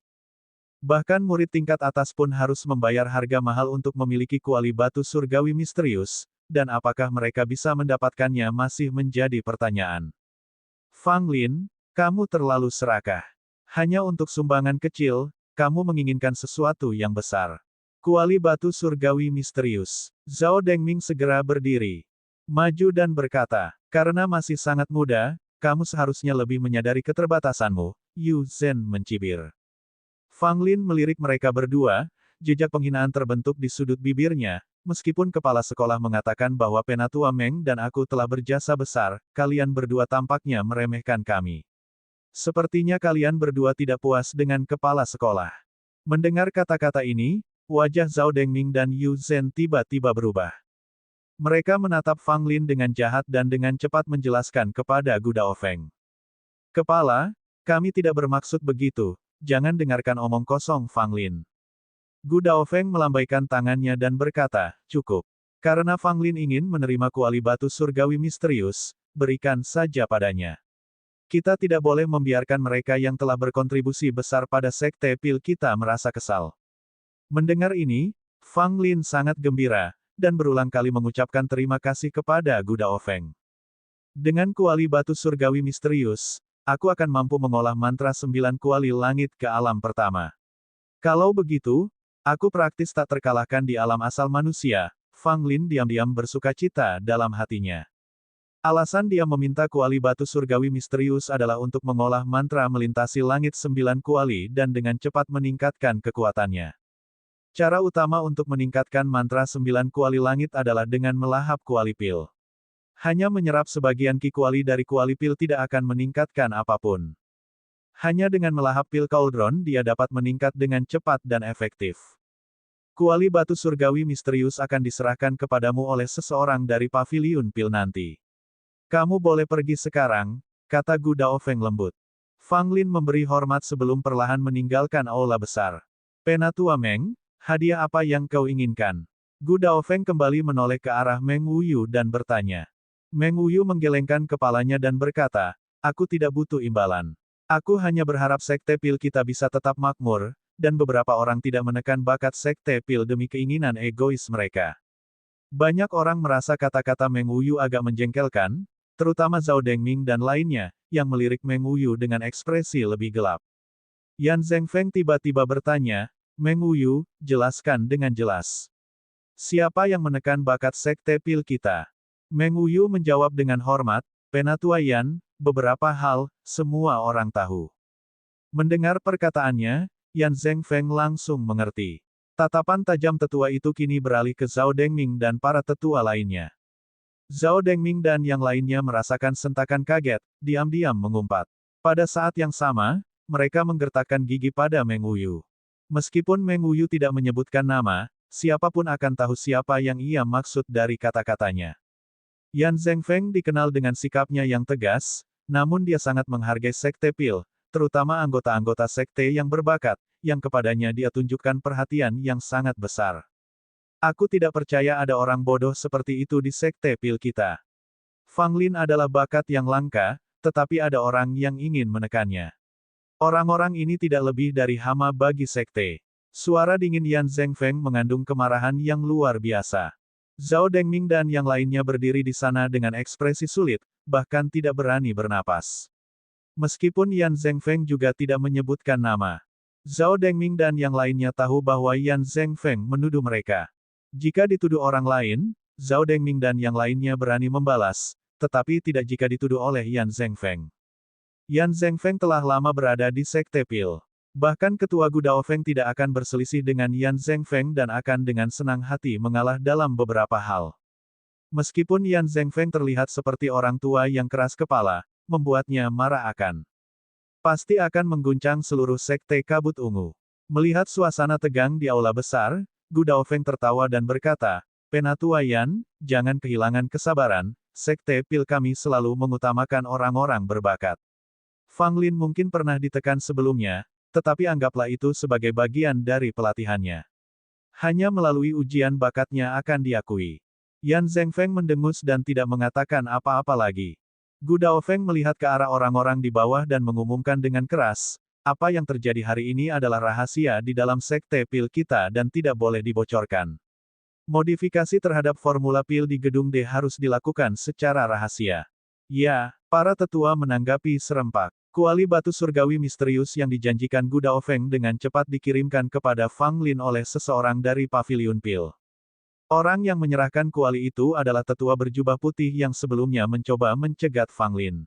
Bahkan murid tingkat atas pun harus membayar harga mahal untuk memiliki kuali batu surgawi misterius, dan apakah mereka bisa mendapatkannya masih menjadi pertanyaan. Fang Lin, kamu terlalu serakah. Hanya untuk sumbangan kecil, kamu menginginkan sesuatu yang besar. Kuali batu surgawi misterius. Zhao Dengming segera berdiri. Maju dan berkata, karena masih sangat muda, kamu seharusnya lebih menyadari keterbatasanmu, Yu Zhen mencibir. Fang Lin melirik mereka berdua, jejak penghinaan terbentuk di sudut bibirnya, meskipun kepala sekolah mengatakan bahwa Penatua Meng dan aku telah berjasa besar, kalian berdua tampaknya meremehkan kami. Sepertinya kalian berdua tidak puas dengan kepala sekolah. Mendengar kata-kata ini, wajah Zhao Dengming dan Yu Zhen tiba-tiba berubah. Mereka menatap Fang Lin dengan jahat dan dengan cepat menjelaskan kepada Gu Daofeng. Kepala, kami tidak bermaksud begitu, jangan dengarkan omong kosong Fang Lin. Gu Daofeng melambaikan tangannya dan berkata, cukup. Karena Fang Lin ingin menerima kuali batu surgawi misterius, berikan saja padanya. Kita tidak boleh membiarkan mereka yang telah berkontribusi besar pada sekte pil kita merasa kesal. Mendengar ini, Fang Lin sangat gembira, dan berulang kali mengucapkan terima kasih kepada Gu Daofeng. Dengan kuali batu surgawi misterius, aku akan mampu mengolah mantra 9 kuali langit ke alam pertama. Kalau begitu, aku praktis tak terkalahkan di alam asal manusia. Fang Lin diam-diam bersukacita dalam hatinya. Alasan dia meminta kuali batu surgawi misterius adalah untuk mengolah mantra melintasi langit 9 kuali dan dengan cepat meningkatkan kekuatannya. Cara utama untuk meningkatkan mantra 9 kuali langit adalah dengan melahap kuali pil. Hanya menyerap sebagian ki kuali dari kuali pil tidak akan meningkatkan apapun. Hanya dengan melahap pil cauldron dia dapat meningkat dengan cepat dan efektif. Kuali batu surgawi misterius akan diserahkan kepadamu oleh seseorang dari Paviliun Pil nanti. Kamu boleh pergi sekarang, kata Gu Daofeng lembut. Fang Lin memberi hormat sebelum perlahan meninggalkan aula besar. Penatua Meng, hadiah apa yang kau inginkan? Gu Daofeng kembali menoleh ke arah Meng Wuyu dan bertanya. Meng Wuyu menggelengkan kepalanya dan berkata, aku tidak butuh imbalan. Aku hanya berharap Sekte Pil kita bisa tetap makmur, dan beberapa orang tidak menekan bakat Sekte Pil demi keinginan egois mereka. Banyak orang merasa kata-kata Meng Wuyu agak menjengkelkan, terutama Zhao Dengming dan lainnya, yang melirik Meng Wuyu dengan ekspresi lebih gelap. Yan Zhengfeng tiba-tiba bertanya, Meng Wuyu, jelaskan dengan jelas. Siapa yang menekan bakat Sekte Pil kita? Meng Wuyu menjawab dengan hormat, Penatua Yan, beberapa hal, semua orang tahu. Mendengar perkataannya, Yan Zhengfeng langsung mengerti. Tatapan tajam tetua itu kini beralih ke Zhao Dengming dan para tetua lainnya. Zhao Dengming dan yang lainnya merasakan sentakan kaget, diam-diam mengumpat. Pada saat yang sama, mereka menggertakkan gigi pada Meng Wuyu. Meskipun Meng Wuyu tidak menyebutkan nama, siapapun akan tahu siapa yang ia maksud dari kata-katanya. Yan Zhengfeng dikenal dengan sikapnya yang tegas, namun dia sangat menghargai Sekte Pil, terutama anggota-anggota Sekte yang berbakat, yang kepadanya dia tunjukkan perhatian yang sangat besar. Aku tidak percaya ada orang bodoh seperti itu di Sekte Pil kita. Fang Lin adalah bakat yang langka, tetapi ada orang yang ingin menekannya. Orang-orang ini tidak lebih dari hama bagi Sekte. Suara dingin Yan Zhengfeng mengandung kemarahan yang luar biasa. Zhao Dengming dan yang lainnya berdiri di sana dengan ekspresi sulit, bahkan tidak berani bernapas. Meskipun Yan Zhengfeng juga tidak menyebutkan nama. Zhao Dengming dan yang lainnya tahu bahwa Yan Zhengfeng menuduh mereka. Jika dituduh orang lain, Zhao Dengming dan yang lainnya berani membalas, tetapi tidak jika dituduh oleh Yan Zhengfeng. Yan Zhengfeng telah lama berada di Sekte Pil. Bahkan Ketua Gu Daofeng tidak akan berselisih dengan Yan Zhengfeng dan akan dengan senang hati mengalah dalam beberapa hal. Meskipun Yan Zhengfeng terlihat seperti orang tua yang keras kepala, membuatnya marah pasti akan mengguncang seluruh Sekte Kabut Ungu. Melihat suasana tegang di aula besar, Gu Daofeng tertawa dan berkata, Penatua Yan, jangan kehilangan kesabaran, Sekte Pil kami selalu mengutamakan orang-orang berbakat. Fang Lin mungkin pernah ditekan sebelumnya, tetapi anggaplah itu sebagai bagian dari pelatihannya. Hanya melalui ujian bakatnya akan diakui. Yan Zhengfeng mendengus dan tidak mengatakan apa-apa lagi. Gu Daofeng melihat ke arah orang-orang di bawah dan mengumumkan dengan keras, apa yang terjadi hari ini adalah rahasia di dalam Sekte Pil kita dan tidak boleh dibocorkan. Modifikasi terhadap formula pil di gedung D harus dilakukan secara rahasia. Ya, para tetua menanggapi serempak. Kuali batu surgawi misterius yang dijanjikan Gu Daofeng dengan cepat dikirimkan kepada Fang Lin oleh seseorang dari Paviliun Pil. Orang yang menyerahkan kuali itu adalah tetua berjubah putih yang sebelumnya mencoba mencegat Fang Lin.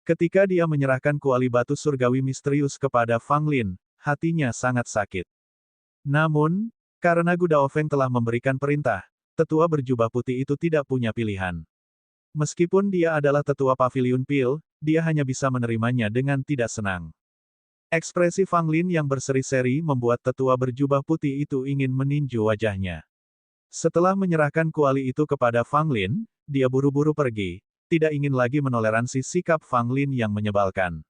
Ketika dia menyerahkan kuali batu surgawi misterius kepada Fang Lin, hatinya sangat sakit. Namun, karena Gu Daofeng telah memberikan perintah, tetua berjubah putih itu tidak punya pilihan. Meskipun dia adalah tetua Paviliun Pil, dia hanya bisa menerimanya dengan tidak senang. Ekspresi Fang Lin yang berseri-seri membuat tetua berjubah putih itu ingin meninju wajahnya. Setelah menyerahkan kuali itu kepada Fang Lin, dia buru-buru pergi, tidak ingin lagi menoleransi sikap Fang Lin yang menyebalkan.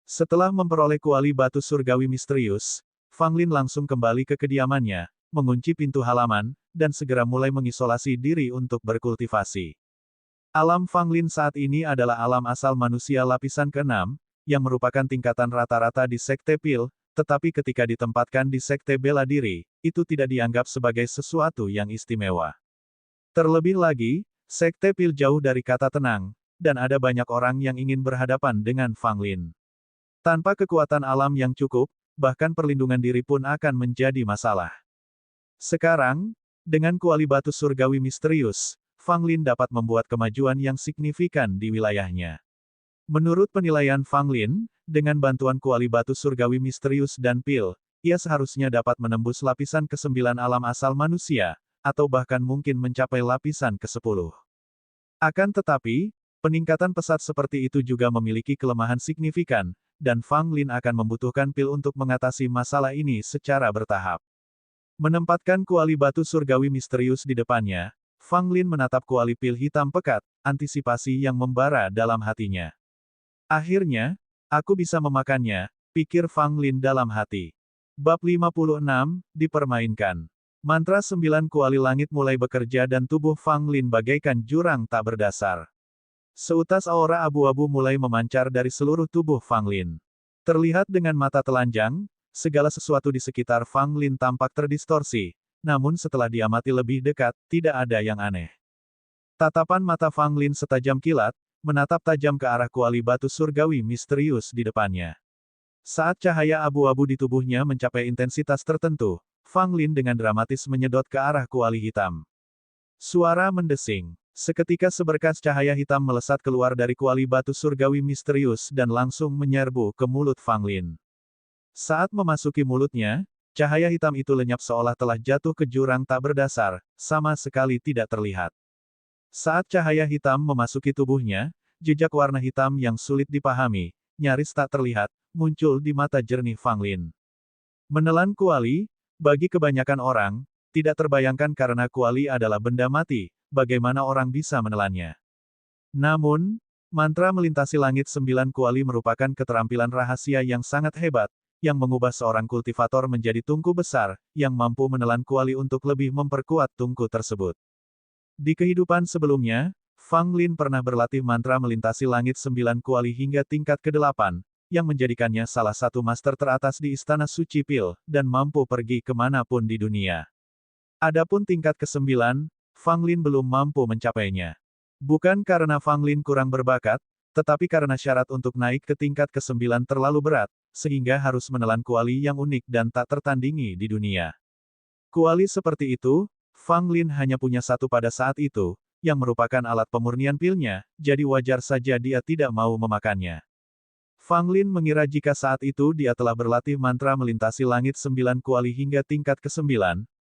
Setelah memperoleh kuali batu surgawi misterius, Fang Lin langsung kembali ke kediamannya, mengunci pintu halaman, dan segera mulai mengisolasi diri untuk berkultivasi. Alam Fang Lin saat ini adalah alam asal manusia lapisan ke-6, yang merupakan tingkatan rata-rata di Sekte Pil, tetapi ketika ditempatkan di Sekte Bela Diri, itu tidak dianggap sebagai sesuatu yang istimewa. Terlebih lagi, Sekte Pil jauh dari kata tenang, dan ada banyak orang yang ingin berhadapan dengan Fang Lin. Tanpa kekuatan alam yang cukup, bahkan perlindungan diri pun akan menjadi masalah. Sekarang, dengan kuali batu surgawi misterius, Fang Lin dapat membuat kemajuan yang signifikan di wilayahnya. Menurut penilaian Fang Lin, dengan bantuan kuali batu surgawi misterius dan pil, ia seharusnya dapat menembus lapisan ke-9 alam asal manusia, atau bahkan mungkin mencapai lapisan ke-10. Akan tetapi, peningkatan pesat seperti itu juga memiliki kelemahan signifikan, dan Fang Lin akan membutuhkan pil untuk mengatasi masalah ini secara bertahap. Menempatkan kuali batu surgawi misterius di depannya, Fang Lin menatap kuali pil hitam pekat, antisipasi yang membara dalam hatinya. Akhirnya, aku bisa memakannya, pikir Fang Lin dalam hati. Bab 56, dipermainkan. Mantra 9 kuali langit mulai bekerja dan tubuh Fang Lin bagaikan jurang tak berdasar. Seutas aura abu-abu mulai memancar dari seluruh tubuh Fang Lin. Terlihat dengan mata telanjang, segala sesuatu di sekitar Fang Lin tampak terdistorsi, namun setelah diamati lebih dekat, tidak ada yang aneh. Tatapan mata Fang Lin setajam kilat, menatap tajam ke arah kuali batu surgawi misterius di depannya. Saat cahaya abu-abu di tubuhnya mencapai intensitas tertentu, Fang Lin dengan dramatis menyedot ke arah kuali hitam. Suara mendesing. Seketika seberkas cahaya hitam melesat keluar dari kuali batu surgawi misterius dan langsung menyerbu ke mulut Fang Lin. Saat memasuki mulutnya, cahaya hitam itu lenyap seolah telah jatuh ke jurang tak berdasar, sama sekali tidak terlihat. Saat cahaya hitam memasuki tubuhnya, jejak warna hitam yang sulit dipahami, nyaris tak terlihat, muncul di mata jernih Fang Lin. Menelan kuali, bagi kebanyakan orang, tidak terbayangkan karena kuali adalah benda mati, bagaimana orang bisa menelannya. Namun, mantra melintasi langit 9 kuali merupakan keterampilan rahasia yang sangat hebat, yang mengubah seorang kultivator menjadi tungku besar, yang mampu menelan kuali untuk lebih memperkuat tungku tersebut. Di kehidupan sebelumnya, Fang Lin pernah berlatih mantra melintasi langit 9 kuali hingga tingkat ke-8, yang menjadikannya salah satu master teratas di Istana Suci Pil, dan mampu pergi kemanapun di dunia. Adapun tingkat ke-9, Fang Lin belum mampu mencapainya. Bukan karena Fang Lin kurang berbakat, tetapi karena syarat untuk naik ke tingkat ke-9 terlalu berat, sehingga harus menelan kuali yang unik dan tak tertandingi di dunia. Kuali seperti itu, Fang Lin hanya punya satu pada saat itu, yang merupakan alat pemurnian pilnya, jadi wajar saja dia tidak mau memakannya. Fang Lin mengira jika saat itu dia telah berlatih mantra melintasi langit 9 kuali hingga tingkat ke-9,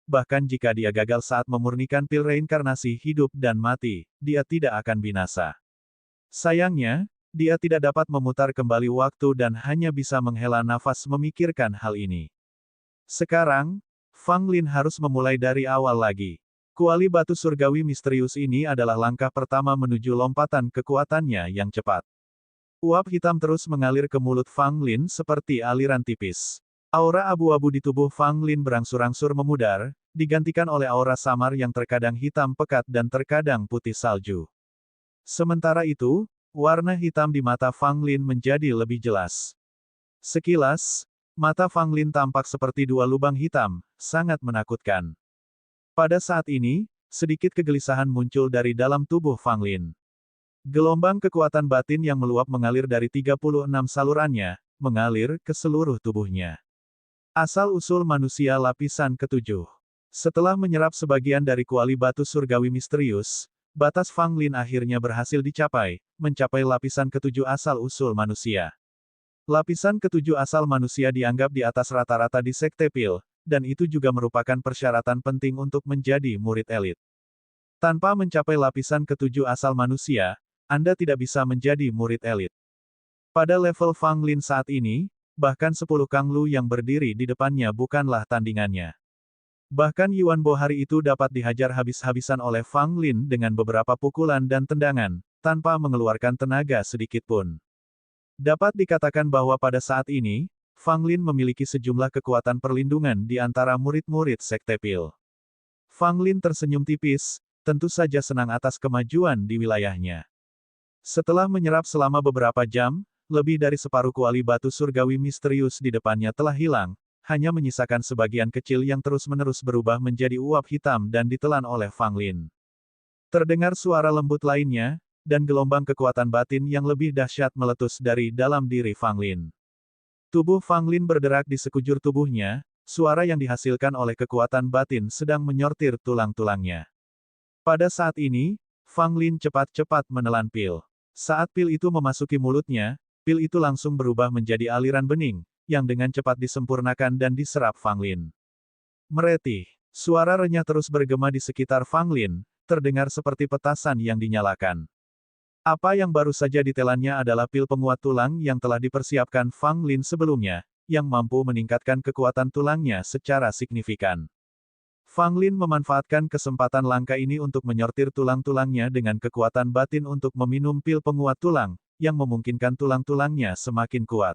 bahkan jika dia gagal saat memurnikan pil reinkarnasi hidup dan mati, dia tidak akan binasa. Sayangnya, dia tidak dapat memutar kembali waktu dan hanya bisa menghela nafas memikirkan hal ini. Sekarang, Fang Lin harus memulai dari awal lagi. Kuali batu surgawi misterius ini adalah langkah pertama menuju lompatan kekuatannya yang cepat. Uap hitam terus mengalir ke mulut Fang Lin seperti aliran tipis. Aura abu-abu di tubuh Fang Lin berangsur-angsur memudar, digantikan oleh aura samar yang terkadang hitam pekat dan terkadang putih salju. Sementara itu, warna hitam di mata Fang Lin menjadi lebih jelas. Sekilas, mata Fang Lin tampak seperti dua lubang hitam, sangat menakutkan. Pada saat ini, sedikit kegelisahan muncul dari dalam tubuh Fang Lin. Gelombang kekuatan batin yang meluap mengalir dari 36 salurannya, mengalir ke seluruh tubuhnya. Asal-usul manusia lapisan ke-7. Setelah menyerap sebagian dari kuali batu surgawi misterius, batas Fang Lin akhirnya berhasil dicapai, mencapai lapisan ke-7 asal-usul manusia. Lapisan ke-7 asal manusia dianggap di atas rata-rata di Sekte Pil, dan itu juga merupakan persyaratan penting untuk menjadi murid elit. Tanpa mencapai lapisan ke-7 asal manusia, Anda tidak bisa menjadi murid elit. Pada level Fang Lin saat ini, bahkan 10 Kanglu yang berdiri di depannya bukanlah tandingannya. Bahkan Yuan Bo hari itu dapat dihajar habis-habisan oleh Fang Lin dengan beberapa pukulan dan tendangan, tanpa mengeluarkan tenaga sedikit pun. Dapat dikatakan bahwa pada saat ini, Fang Lin memiliki sejumlah kekuatan perlindungan di antara murid-murid Sekte Pil. Fang Lin tersenyum tipis, tentu saja senang atas kemajuan di wilayahnya. Setelah menyerap selama beberapa jam, lebih dari separuh kuali batu surgawi misterius di depannya telah hilang, hanya menyisakan sebagian kecil yang terus-menerus berubah menjadi uap hitam dan ditelan oleh Fang Lin. Terdengar suara lembut lainnya, dan gelombang kekuatan batin yang lebih dahsyat meletus dari dalam diri Fang Lin. Tubuh Fang Lin berderak di sekujur tubuhnya, suara yang dihasilkan oleh kekuatan batin sedang menyortir tulang-tulangnya. Pada saat ini, Fang Lin cepat-cepat menelan pil. Saat pil itu memasuki mulutnya, pil itu langsung berubah menjadi aliran bening, yang dengan cepat disempurnakan dan diserap Fang Lin. Meretih, suara renyah terus bergema di sekitar Fang Lin, terdengar seperti petasan yang dinyalakan. Apa yang baru saja ditelannya adalah pil penguat tulang yang telah dipersiapkan Fang Lin sebelumnya, yang mampu meningkatkan kekuatan tulangnya secara signifikan. Fang Lin memanfaatkan kesempatan langka ini untuk menyortir tulang-tulangnya dengan kekuatan batin untuk meminum pil penguat tulang, yang memungkinkan tulang-tulangnya semakin kuat.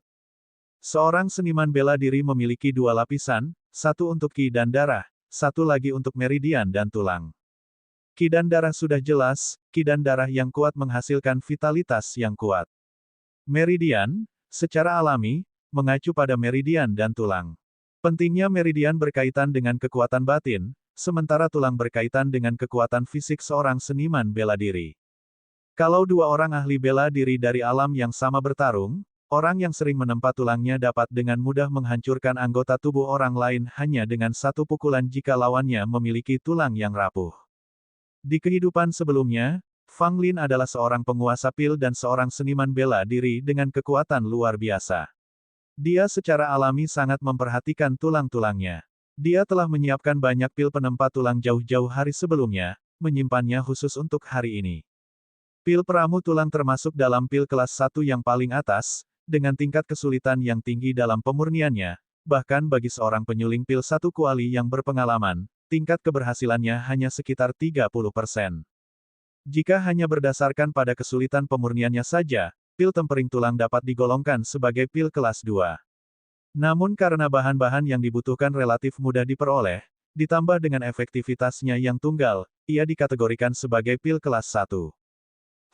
Seorang seniman bela diri memiliki dua lapisan, satu untuk ki dan darah, satu lagi untuk meridian dan tulang. Ki dan darah sudah jelas, ki dan darah yang kuat menghasilkan vitalitas yang kuat. Meridian, secara alami, mengacu pada meridian dan tulang. Pentingnya meridian berkaitan dengan kekuatan batin, sementara tulang berkaitan dengan kekuatan fisik seorang seniman bela diri. Kalau dua orang ahli bela diri dari alam yang sama bertarung, orang yang sering menempa tulangnya dapat dengan mudah menghancurkan anggota tubuh orang lain hanya dengan satu pukulan jika lawannya memiliki tulang yang rapuh. Di kehidupan sebelumnya, Fang Lin adalah seorang penguasa pil dan seorang seniman bela diri dengan kekuatan luar biasa. Dia secara alami sangat memperhatikan tulang-tulangnya. Dia telah menyiapkan banyak pil penempa tulang jauh-jauh hari sebelumnya, menyimpannya khusus untuk hari ini. Pil peramu tulang termasuk dalam pil kelas 1 yang paling atas, dengan tingkat kesulitan yang tinggi dalam pemurniannya, bahkan bagi seorang penyuling pil 1 kuali yang berpengalaman, tingkat keberhasilannya hanya sekitar 30%. Jika hanya berdasarkan pada kesulitan pemurniannya saja, pil tempering tulang dapat digolongkan sebagai pil kelas 2. Namun karena bahan-bahan yang dibutuhkan relatif mudah diperoleh, ditambah dengan efektivitasnya yang tunggal, ia dikategorikan sebagai pil kelas 1.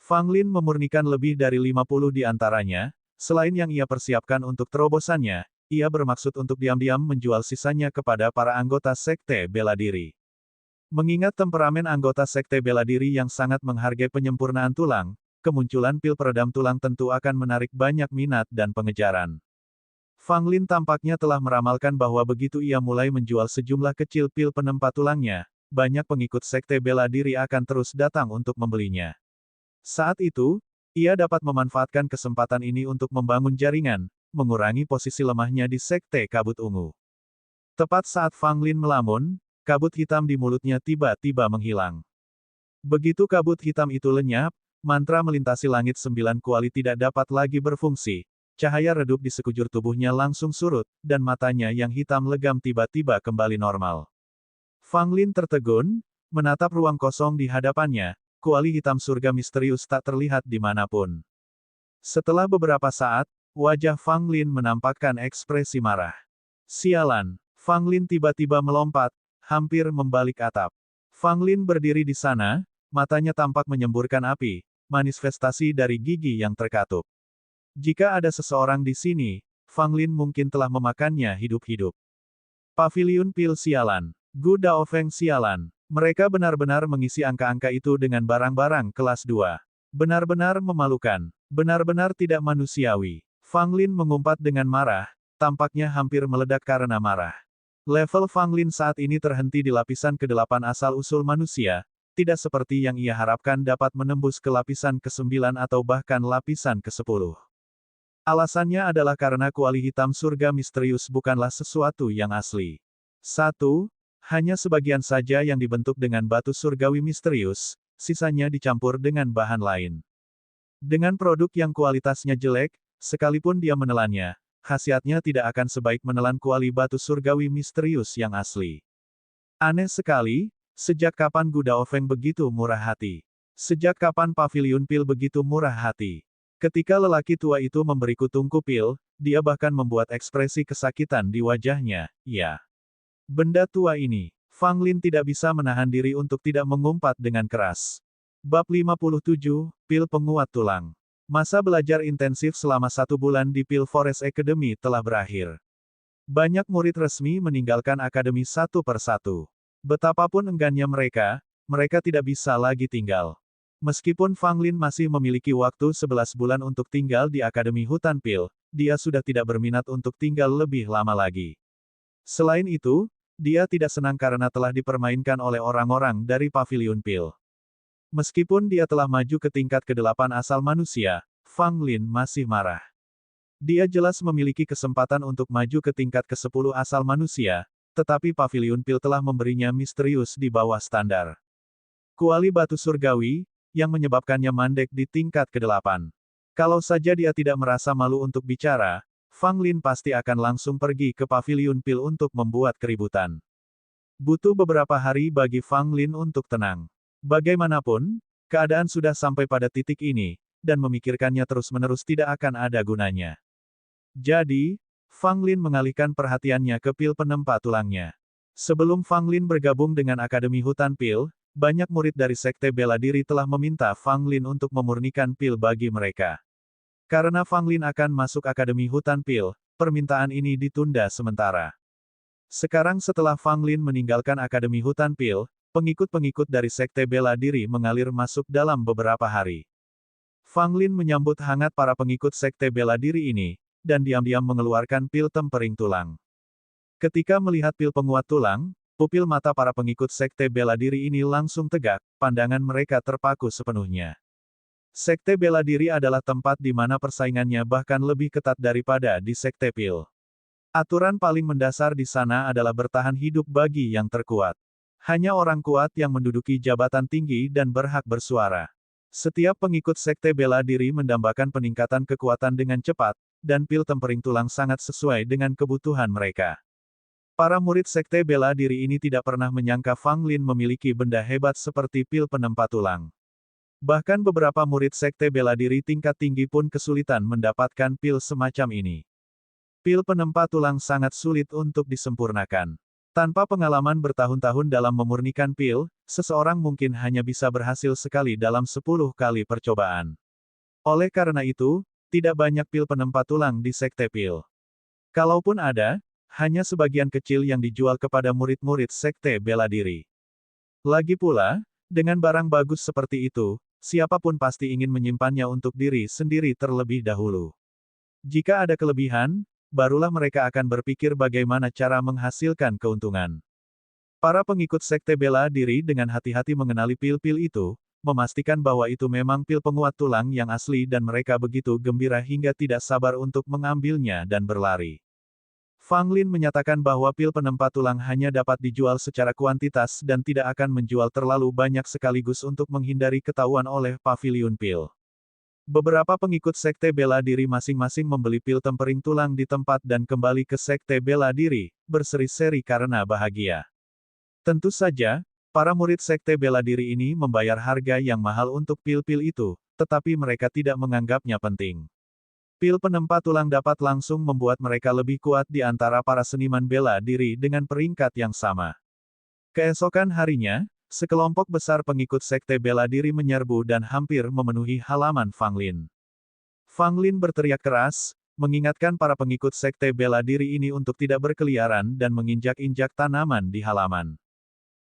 Fang Lin memurnikan lebih dari 50 di antaranya, selain yang ia persiapkan untuk terobosannya, ia bermaksud untuk diam-diam menjual sisanya kepada para anggota sekte bela diri. Mengingat temperamen anggota sekte bela diri yang sangat menghargai penyempurnaan tulang, kemunculan pil peredam tulang tentu akan menarik banyak minat dan pengejaran. Fang Lin tampaknya telah meramalkan bahwa begitu ia mulai menjual sejumlah kecil pil penempa tulangnya, banyak pengikut sekte bela diri akan terus datang untuk membelinya. Saat itu, ia dapat memanfaatkan kesempatan ini untuk membangun jaringan, mengurangi posisi lemahnya di sekte kabut ungu. Tepat saat Fang Lin melamun, kabut hitam di mulutnya tiba-tiba menghilang. Begitu kabut hitam itu lenyap, mantra melintasi langit 9 kuali tidak dapat lagi berfungsi, cahaya redup di sekujur tubuhnya langsung surut, dan matanya yang hitam legam tiba-tiba kembali normal. Fang Lin tertegun, menatap ruang kosong di hadapannya, kuali hitam surga misterius tak terlihat dimanapun. Setelah beberapa saat, wajah Fang Lin menampakkan ekspresi marah. Sialan, Fang Lin tiba-tiba melompat, hampir membalik atap. Fang Lin berdiri di sana, matanya tampak menyemburkan api, manifestasi dari gigi yang terkatup. Jika ada seseorang di sini, Fang Lin mungkin telah memakannya hidup-hidup. Paviliun pil sialan. Gu Daofeng sialan. Mereka benar-benar mengisi angka-angka itu dengan barang-barang kelas 2. Benar-benar memalukan. Benar-benar tidak manusiawi. Fang Lin mengumpat dengan marah, tampaknya hampir meledak karena marah. Level Fang Lin saat ini terhenti di lapisan ke-8 asal-usul manusia, tidak seperti yang ia harapkan dapat menembus ke lapisan ke-9 atau bahkan lapisan ke-10. Alasannya adalah karena kuali hitam surga misterius bukanlah sesuatu yang asli. 1. Hanya sebagian saja yang dibentuk dengan batu surgawi misterius, sisanya dicampur dengan bahan lain. Dengan produk yang kualitasnya jelek, sekalipun dia menelannya, khasiatnya tidak akan sebaik menelan kuali batu surgawi misterius yang asli. Aneh sekali, sejak kapan Gu Daofeng begitu murah hati? Sejak kapan Paviliun Pil begitu murah hati? Ketika lelaki tua itu memberiku tungku pil, dia bahkan membuat ekspresi kesakitan di wajahnya, ya. Benda tua ini. Fang Lin tidak bisa menahan diri untuk tidak mengumpat dengan keras. Bab 57, Pil Penguat Tulang. Masa belajar intensif selama 1 bulan di Pil Forest Academy telah berakhir. Banyak murid resmi meninggalkan akademi satu persatu. Betapapun enggannya mereka tidak bisa lagi tinggal. Meskipun Fang Lin masih memiliki waktu 11 bulan untuk tinggal di Akademi Hutan Pil, dia sudah tidak berminat untuk tinggal lebih lama lagi. Selain itu, dia tidak senang karena telah dipermainkan oleh orang-orang dari Paviliun Pil. Meskipun dia telah maju ke tingkat ke-8 asal manusia, Fang Lin masih marah. Dia jelas memiliki kesempatan untuk maju ke tingkat ke-10 asal manusia, tetapi Paviliun Pil telah memberinya misterius di bawah standar. Kuali batu surgawi, yang menyebabkannya mandek di tingkat ke-8. Kalau saja dia tidak merasa malu untuk bicara, Fang Lin pasti akan langsung pergi ke Paviliun Pil untuk membuat keributan. Butuh beberapa hari bagi Fang Lin untuk tenang. Bagaimanapun, keadaan sudah sampai pada titik ini, dan memikirkannya terus-menerus tidak akan ada gunanya. Jadi, Fang Lin mengalihkan perhatiannya ke pil penempa tulangnya. Sebelum Fang Lin bergabung dengan Akademi Hutan Pil, banyak murid dari Sekte Bela Diri telah meminta Fang Lin untuk memurnikan pil bagi mereka. Karena Fang Lin akan masuk Akademi Hutan Pil, permintaan ini ditunda sementara. Sekarang setelah Fang Lin meninggalkan Akademi Hutan Pil, pengikut-pengikut dari Sekte Bela Diri mengalir masuk dalam beberapa hari. Fang Lin menyambut hangat para pengikut Sekte Bela Diri ini, dan diam-diam mengeluarkan pil tempering tulang. Ketika melihat pil penguat tulang, pupil mata para pengikut Sekte Bela Diri ini langsung tegak, pandangan mereka terpaku sepenuhnya. Sekte Bela Diri adalah tempat di mana persaingannya bahkan lebih ketat daripada di Sekte Pil. Aturan paling mendasar di sana adalah bertahan hidup bagi yang terkuat. Hanya orang kuat yang menduduki jabatan tinggi dan berhak bersuara. Setiap pengikut Sekte Bela Diri mendambakan peningkatan kekuatan dengan cepat, dan pil tempering tulang sangat sesuai dengan kebutuhan mereka. Para murid Sekte Bela Diri ini tidak pernah menyangka Fang Lin memiliki benda hebat seperti pil penempa tulang. Bahkan beberapa murid Sekte Bela Diri tingkat tinggi pun kesulitan mendapatkan pil semacam ini. Pil penempa tulang sangat sulit untuk disempurnakan. Tanpa pengalaman bertahun-tahun dalam memurnikan pil, seseorang mungkin hanya bisa berhasil sekali dalam 10 kali percobaan. Oleh karena itu, tidak banyak pil penempa tulang di Sekte Pil. Kalaupun ada, hanya sebagian kecil yang dijual kepada murid-murid Sekte Bela Diri. Lagi pula, dengan barang bagus seperti itu, siapapun pasti ingin menyimpannya untuk diri sendiri terlebih dahulu. Jika ada kelebihan, barulah mereka akan berpikir bagaimana cara menghasilkan keuntungan. Para pengikut Sekte Bela Diri dengan hati-hati mengenali pil-pil itu, memastikan bahwa itu memang pil penguat tulang yang asli dan mereka begitu gembira hingga tidak sabar untuk mengambilnya dan berlari. Fang Lin menyatakan bahwa pil penempa tulang hanya dapat dijual secara kuantitas dan tidak akan menjual terlalu banyak sekaligus untuk menghindari ketahuan oleh paviliun pil. Beberapa pengikut Sekte Bela Diri masing-masing membeli pil tempering tulang di tempat dan kembali ke Sekte Bela Diri, berseri-seri karena bahagia. Tentu saja, para murid Sekte Bela Diri ini membayar harga yang mahal untuk pil-pil itu, tetapi mereka tidak menganggapnya penting. Pil penempa tulang dapat langsung membuat mereka lebih kuat di antara para seniman bela diri dengan peringkat yang sama. Keesokan harinya, sekelompok besar pengikut Sekte Bela Diri menyerbu dan hampir memenuhi halaman Fang Lin. Fang Lin berteriak keras, mengingatkan para pengikut Sekte Bela Diri ini untuk tidak berkeliaran dan menginjak-injak tanaman di halaman.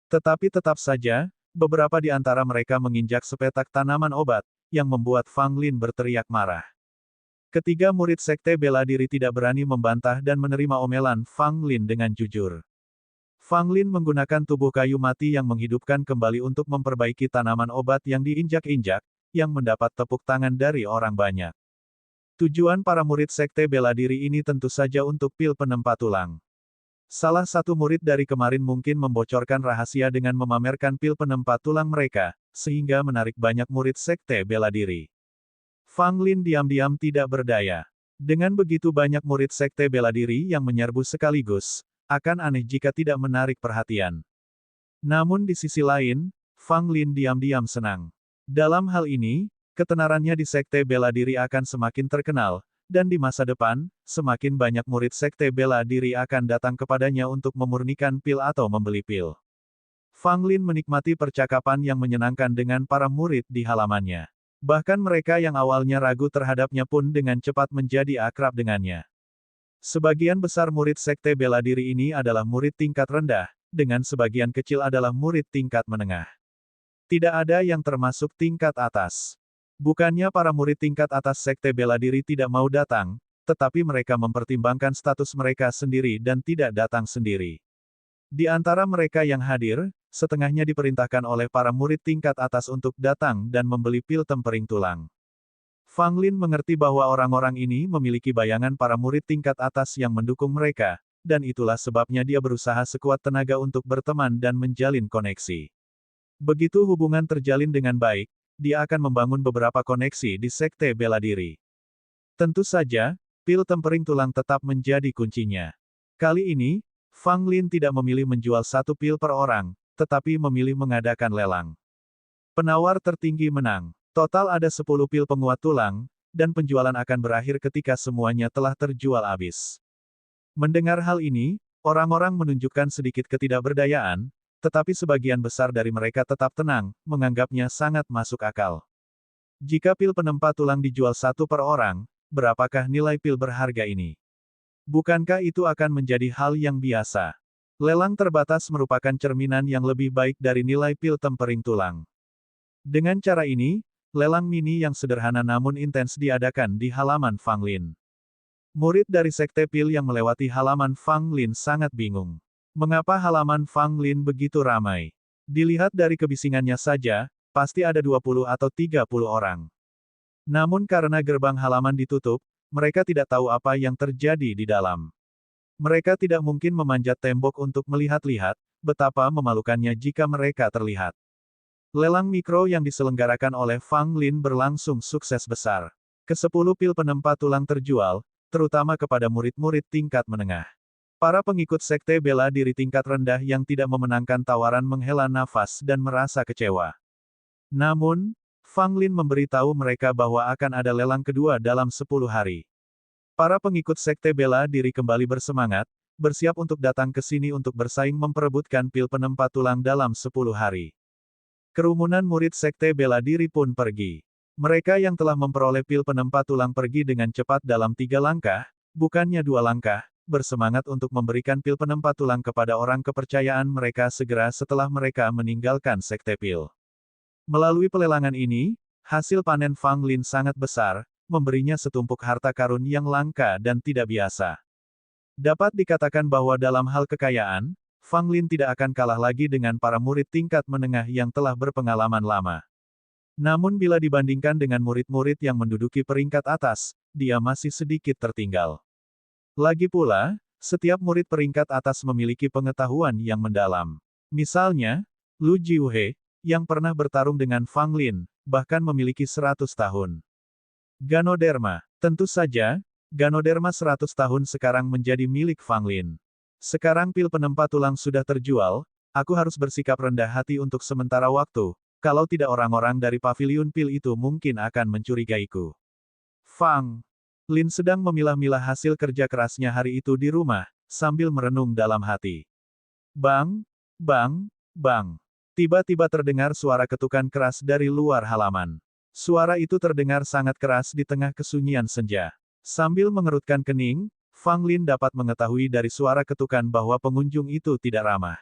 Tetapi tetap saja, beberapa di antara mereka menginjak sepetak tanaman obat, yang membuat Fang Lin berteriak marah. Ketiga murid Sekte Bela Diri tidak berani membantah dan menerima omelan Fang Lin dengan jujur. Fang Lin menggunakan tubuh kayu mati yang menghidupkan kembali untuk memperbaiki tanaman obat yang diinjak-injak, yang mendapat tepuk tangan dari orang banyak. Tujuan para murid Sekte Bela Diri ini tentu saja untuk pil penempa tulang. Salah satu murid dari kemarin mungkin membocorkan rahasia dengan memamerkan pil penempa tulang mereka, sehingga menarik banyak murid Sekte Bela Diri. Fang Lin diam-diam tidak berdaya. Dengan begitu banyak murid Sekte Bela Diri yang menyerbu sekaligus, akan aneh jika tidak menarik perhatian. Namun di sisi lain, Fang Lin diam-diam senang. Dalam hal ini, ketenarannya di Sekte Bela Diri akan semakin terkenal, dan di masa depan, semakin banyak murid Sekte Bela Diri akan datang kepadanya untuk memurnikan pil atau membeli pil. Fang Lin menikmati percakapan yang menyenangkan dengan para murid di halamannya. Bahkan mereka yang awalnya ragu terhadapnya pun dengan cepat menjadi akrab dengannya. Sebagian besar murid Sekte Bela Diri ini adalah murid tingkat rendah, dengan sebagian kecil adalah murid tingkat menengah. Tidak ada yang termasuk tingkat atas. Bukannya para murid tingkat atas Sekte Bela Diri tidak mau datang, tetapi mereka mempertimbangkan status mereka sendiri dan tidak datang sendiri. Di antara mereka yang hadir, setengahnya diperintahkan oleh para murid tingkat atas untuk datang dan membeli pil tempering tulang. Fang Lin mengerti bahwa orang-orang ini memiliki bayangan para murid tingkat atas yang mendukung mereka, dan itulah sebabnya dia berusaha sekuat tenaga untuk berteman dan menjalin koneksi. Begitu hubungan terjalin dengan baik, dia akan membangun beberapa koneksi di Sekte Bela Diri. Tentu saja, pil tempering tulang tetap menjadi kuncinya. Kali ini, Fang Lin tidak memilih menjual satu pil per orang, tetapi memilih mengadakan lelang. Penawar tertinggi menang. Total ada 10 pil penguat tulang, dan penjualan akan berakhir ketika semuanya telah terjual habis. Mendengar hal ini, orang-orang menunjukkan sedikit ketidakberdayaan, tetapi sebagian besar dari mereka tetap tenang, menganggapnya sangat masuk akal. Jika pil penempa tulang dijual satu per orang, berapakah nilai pil berharga ini? Bukankah itu akan menjadi hal yang biasa? Lelang terbatas merupakan cerminan yang lebih baik dari nilai pil tempering tulang. Dengan cara ini, lelang mini yang sederhana namun intens diadakan di halaman Fang Lin. Murid dari Sekte Pil yang melewati halaman Fang Lin sangat bingung. Mengapa halaman Fang Lin begitu ramai? Dilihat dari kebisingannya saja, pasti ada 20 atau 30 orang. Namun karena gerbang halaman ditutup, mereka tidak tahu apa yang terjadi di dalam. Mereka tidak mungkin memanjat tembok untuk melihat-lihat, betapa memalukannya jika mereka terlihat. Lelang mikro yang diselenggarakan oleh Fang Lin berlangsung sukses besar. Ke-10 pil penempa tulang terjual, terutama kepada murid-murid tingkat menengah. Para pengikut sekte bela diri tingkat rendah yang tidak memenangkan tawaran menghela nafas dan merasa kecewa. Namun, Fang Lin memberitahu mereka bahwa akan ada lelang kedua dalam 10 hari. Para pengikut sekte bela diri kembali bersemangat, bersiap untuk datang ke sini untuk bersaing memperebutkan pil penempa tulang dalam 10 hari. Kerumunan murid sekte bela diri pun pergi. Mereka yang telah memperoleh pil penempa tulang pergi dengan cepat dalam 3 langkah, bukannya 2 langkah, bersemangat untuk memberikan pil penempa tulang kepada orang kepercayaan mereka segera setelah mereka meninggalkan sekte pil. Melalui pelelangan ini, hasil panen Fang Lin sangat besar, memberinya setumpuk harta karun yang langka dan tidak biasa. Dapat dikatakan bahwa dalam hal kekayaan, Fang Lin tidak akan kalah lagi dengan para murid tingkat menengah yang telah berpengalaman lama. Namun bila dibandingkan dengan murid-murid yang menduduki peringkat atas, dia masih sedikit tertinggal. Lagi pula, setiap murid peringkat atas memiliki pengetahuan yang mendalam. Misalnya, Lu Jiuhe, yang pernah bertarung dengan Fang Lin, bahkan memiliki 100 tahun. Ganoderma. Tentu saja, Ganoderma 100 tahun sekarang menjadi milik Fang Lin. Sekarang pil penempa tulang sudah terjual, aku harus bersikap rendah hati untuk sementara waktu, kalau tidak orang-orang dari paviliun pil itu mungkin akan mencurigaiku. Fang Lin sedang memilah-milah hasil kerja kerasnya hari itu di rumah, sambil merenung dalam hati. Bang, bang, bang. Tiba-tiba terdengar suara ketukan keras dari luar halaman. Suara itu terdengar sangat keras di tengah kesunyian senja. Sambil mengerutkan kening, Fang Lin dapat mengetahui dari suara ketukan bahwa pengunjung itu tidak ramah.